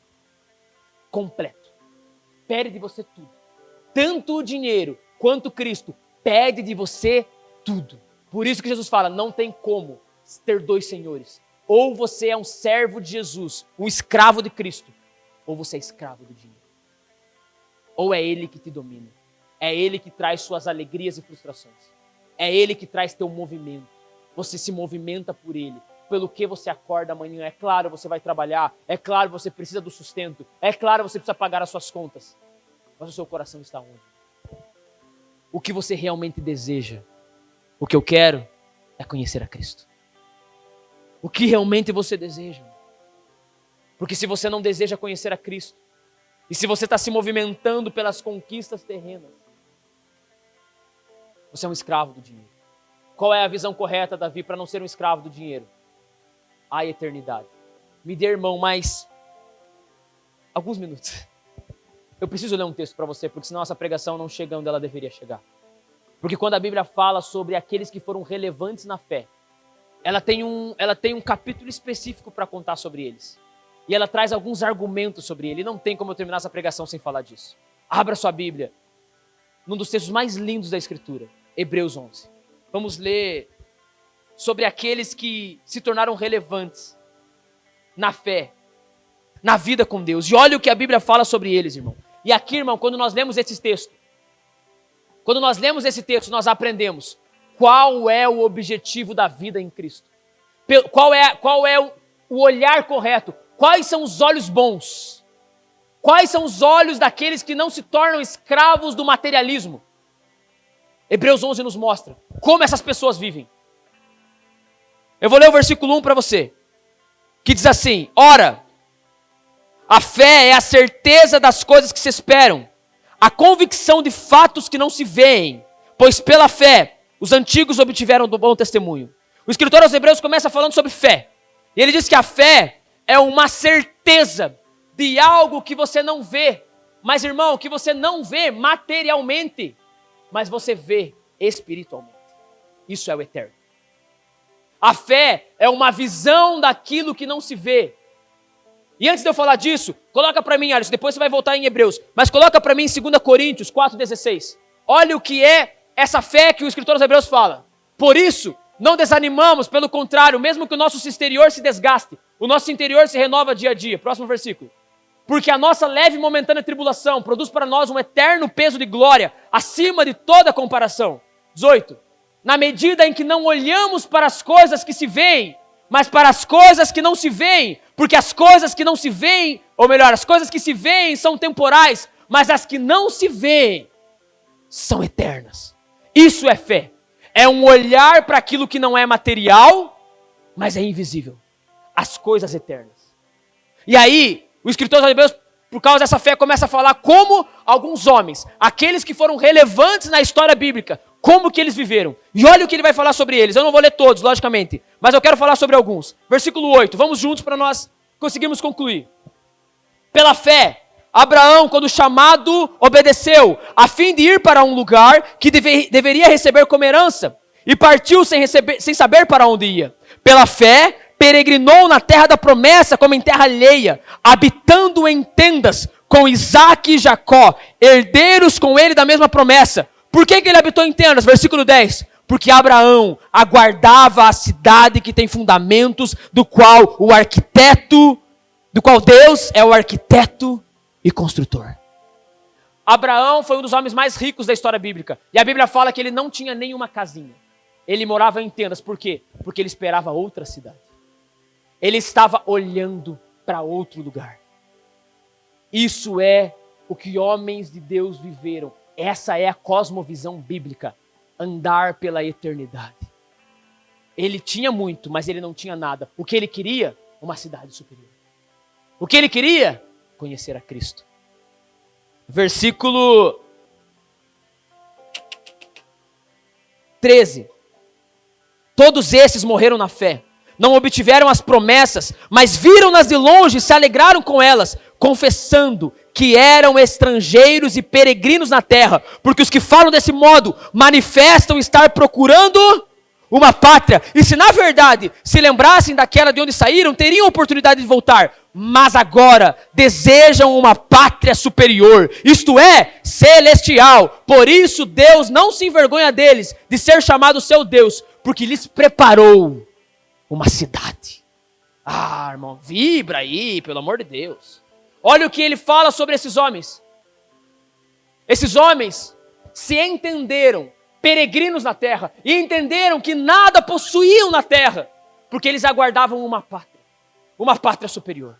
completo. Pede de você tudo. Tanto o dinheiro quanto Cristo pede de você tudo. Por isso que Jesus fala, não tem como ter dois senhores. Ou você é um servo de Jesus, um escravo de Cristo, ou você é escravo do dinheiro. Ou é Ele que te domina. É Ele que traz suas alegrias e frustrações. É Ele que traz teu movimento. Você se movimenta por Ele. Pelo que você acorda amanhã. É claro, você vai trabalhar. É claro, você precisa do sustento. É claro, você precisa pagar as suas contas. Mas o seu coração está onde? O que você realmente deseja? O que eu quero é conhecer a Cristo. O que realmente você deseja? Porque se você não deseja conhecer a Cristo, e se você está se movimentando pelas conquistas terrenas, você é um escravo do dinheiro. Qual é a visão correta, Davi, para não ser um escravo do dinheiro? A eternidade. Me dê, irmão, mais alguns minutos. Eu preciso ler um texto para você, porque senão essa pregação não chega onde ela deveria chegar. Porque quando a Bíblia fala sobre aqueles que foram relevantes na fé, ela tem um capítulo específico para contar sobre eles. E ela traz alguns argumentos sobre ele. E não tem como eu terminar essa pregação sem falar disso. Abra sua Bíblia num dos textos mais lindos da Escritura, Hebreus 11. Vamos ler sobre aqueles que se tornaram relevantes na fé, na vida com Deus. E olha o que a Bíblia fala sobre eles, irmão. E aqui, irmão, quando nós lemos esse texto, nós aprendemos qual é o objetivo da vida em Cristo. Qual é o olhar correto. Quais são os olhos bons? Quais são os olhos daqueles que não se tornam escravos do materialismo? Hebreus 11 nos mostra como essas pessoas vivem. Eu vou ler o versículo 1 para você, que diz assim: ora, a fé é a certeza das coisas que se esperam, a convicção de fatos que não se veem, pois pela fé os antigos obtiveram do bom testemunho. O escritor aos Hebreus começa falando sobre fé. E ele diz que a fé é uma certeza de algo que você não vê. Mas, irmão, que você não vê materialmente, mas você vê espiritualmente. Isso é o eterno. A fé é uma visão daquilo que não se vê. E antes de eu falar disso, coloca para mim, Alisson, depois você vai voltar em Hebreus, mas coloca para mim em 2 Coríntios 4,16. Olha o que é essa fé que o escritor aos Hebreus fala. Por isso, não desanimamos, pelo contrário, mesmo que o nosso exterior se desgaste, o nosso interior se renova dia a dia. Próximo versículo. Porque a nossa leve e momentânea tribulação produz para nós um eterno peso de glória, acima de toda comparação. 18. Na medida em que não olhamos para as coisas que se veem, mas para as coisas que não se veem, porque as coisas que não se veem, ou melhor, as coisas que se veem são temporais, mas as que não se veem são eternas. Isso é fé. é um olhar para aquilo que não é material, mas é invisível. As coisas eternas. E aí, o escritor aos Hebreus, por causa dessa fé, começa a falar como alguns homens, aqueles que foram relevantes na história bíblica, como que eles viveram. E olha o que ele vai falar sobre eles. Eu não vou ler todos, logicamente, mas eu quero falar sobre alguns. Versículo 8, vamos juntos para nós conseguirmos concluir. Pela fé, Abraão, quando chamado, obedeceu, a fim de ir para um lugar que deveria receber como herança, e partiu sem saber para onde ia. Pela fé, peregrinou na terra da promessa, como em terra alheia, habitando em tendas com Isaque e Jacó, herdeiros com ele da mesma promessa. Por que ele habitou em tendas? Versículo 10. Porque Abraão aguardava a cidade que tem fundamentos, do qual Deus é o arquiteto e construtor. Abraão foi um dos homens mais ricos da história bíblica. E a Bíblia fala que ele não tinha nenhuma casinha. Ele morava em tendas. Por quê? Porque ele esperava outra cidade. Ele estava olhando para outro lugar. Isso é o que homens de Deus viveram. Essa é a cosmovisão bíblica. Andar pela eternidade. Ele tinha muito, mas ele não tinha nada. O que ele queria? Uma cidade superior. O que ele queria? Conhecer a Cristo. Versículo 13. Todos esses morreram na fé. Não obtiveram as promessas, mas viram-nas de longe e se alegraram com elas, confessando que eram estrangeiros e peregrinos na terra. Porque os que falam desse modo manifestam estar procurando uma pátria. E se na verdade se lembrassem daquela de onde saíram, teriam oportunidade de voltar. Mas agora desejam uma pátria superior, isto é, celestial. Por isso Deus não se envergonha deles, de ser chamado seu Deus, porque lhes preparou uma cidade. Ah, irmão, vibra aí, pelo amor de Deus. Olha o que ele fala sobre esses homens. Esses homens se entenderam peregrinos na terra e entenderam que nada possuíam na terra, porque eles aguardavam uma pátria superior.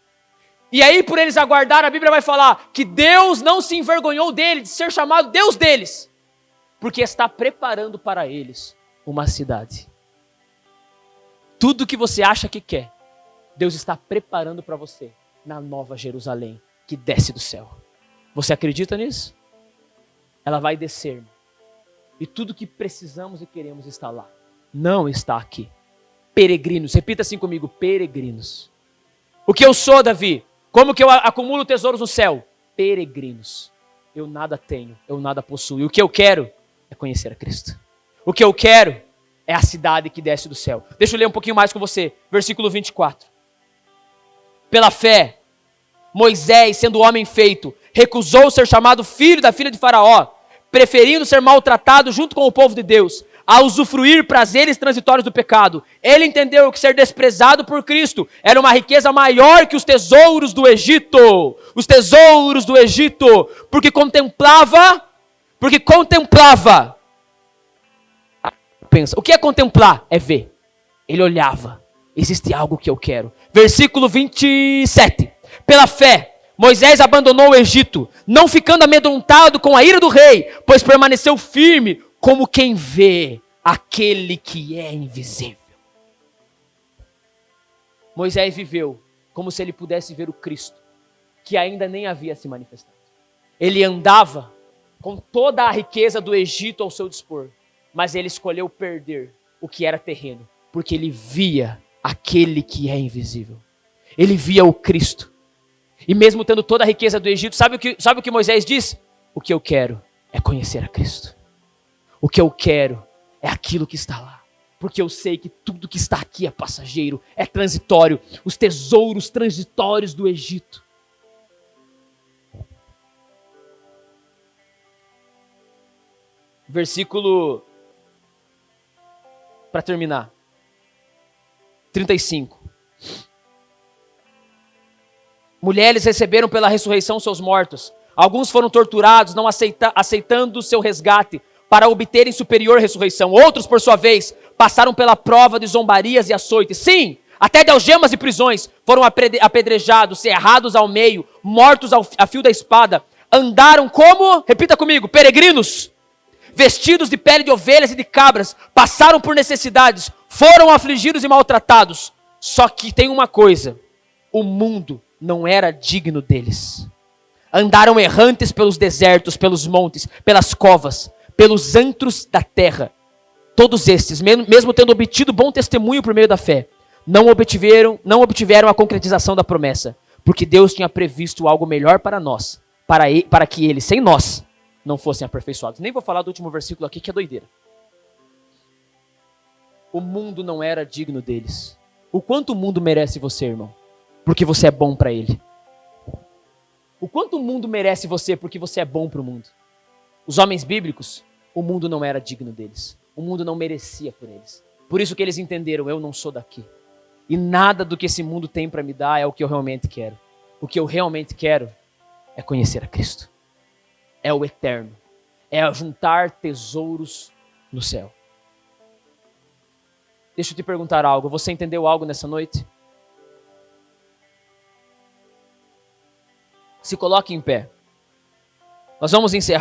E aí, por eles aguardar, a Bíblia vai falar que Deus não se envergonhou dele, de ser chamado Deus deles, porque está preparando para eles uma cidade. Tudo que você acha que quer, Deus está preparando para você na Nova Jerusalém, que desce do céu. Você acredita nisso? Ela vai descer. E tudo que precisamos e queremos está lá. Não está aqui. Peregrinos. Repita assim comigo. Peregrinos. O que eu sou, Davi? Como que eu acumulo tesouros no céu? Peregrinos. Eu nada tenho. Eu nada possuo. E o que eu quero é conhecer a Cristo. O que eu quero é a cidade que desce do céu. Deixa eu ler um pouquinho mais com você. Versículo 24. Pela fé, Moisés, sendo homem feito, recusou ser chamado filho da filha de Faraó, preferindo ser maltratado junto com o povo de Deus, a usufruir prazeres transitórios do pecado. Ele entendeu que ser desprezado por Cristo era uma riqueza maior que os tesouros do Egito. Os tesouros do Egito, porque contemplava. Pensa, o que é contemplar? É ver. Ele olhava. Existe algo que eu quero. Versículo 27. Pela fé, Moisés abandonou o Egito, não ficando amedrontado com a ira do rei, pois permaneceu firme como quem vê aquele que é invisível. Moisés viveu como se ele pudesse ver o Cristo, que ainda nem havia se manifestado. Ele andava com toda a riqueza do Egito ao seu dispor, mas ele escolheu perder o que era terreno, porque ele via aquele que é invisível. Ele via o Cristo. E mesmo tendo toda a riqueza do Egito, sabe o que Moisés diz? O que eu quero é conhecer a Cristo. O que eu quero é aquilo que está lá. Porque eu sei que tudo que está aqui é passageiro, é transitório. Os tesouros transitórios do Egito. Versículo, para terminar, 35. Mulheres receberam pela ressurreição seus mortos. Alguns foram torturados, não aceitando seu resgate, para obterem superior ressurreição. Outros, por sua vez, passaram pela prova de zombarias e açoites. Sim, até de algemas e prisões. Foram apedrejados, cerrados ao meio, mortos a fio da espada. Andaram como, repita comigo, peregrinos. vestidos de pele de ovelhas e de cabras, passaram por necessidades, foram afligidos e maltratados. Só que tem uma coisa, o mundo não era digno deles. Andaram errantes pelos desertos, pelos montes, pelas covas, pelos antros da terra. Todos estes, mesmo tendo obtido bom testemunho por meio da fé, não obtiveram a concretização da promessa, porque Deus tinha previsto algo melhor para nós, para que eles, sem nós, não fossem aperfeiçoados. Nem vou falar do último versículo aqui, que é doideira. O mundo não era digno deles. O quanto o mundo merece você, irmão? Porque você é bom para ele. O quanto o mundo merece você porque você é bom para o mundo? Os homens bíblicos, o mundo não era digno deles. O mundo não merecia por eles. Por isso que eles entenderam, eu não sou daqui. E nada do que esse mundo tem para me dar é o que eu realmente quero. O que eu realmente quero é conhecer a Cristo. É o eterno. É juntar tesouros no céu. Deixa eu te perguntar algo. Você entendeu algo nessa noite? Se coloque em pé. Nós vamos encerrar.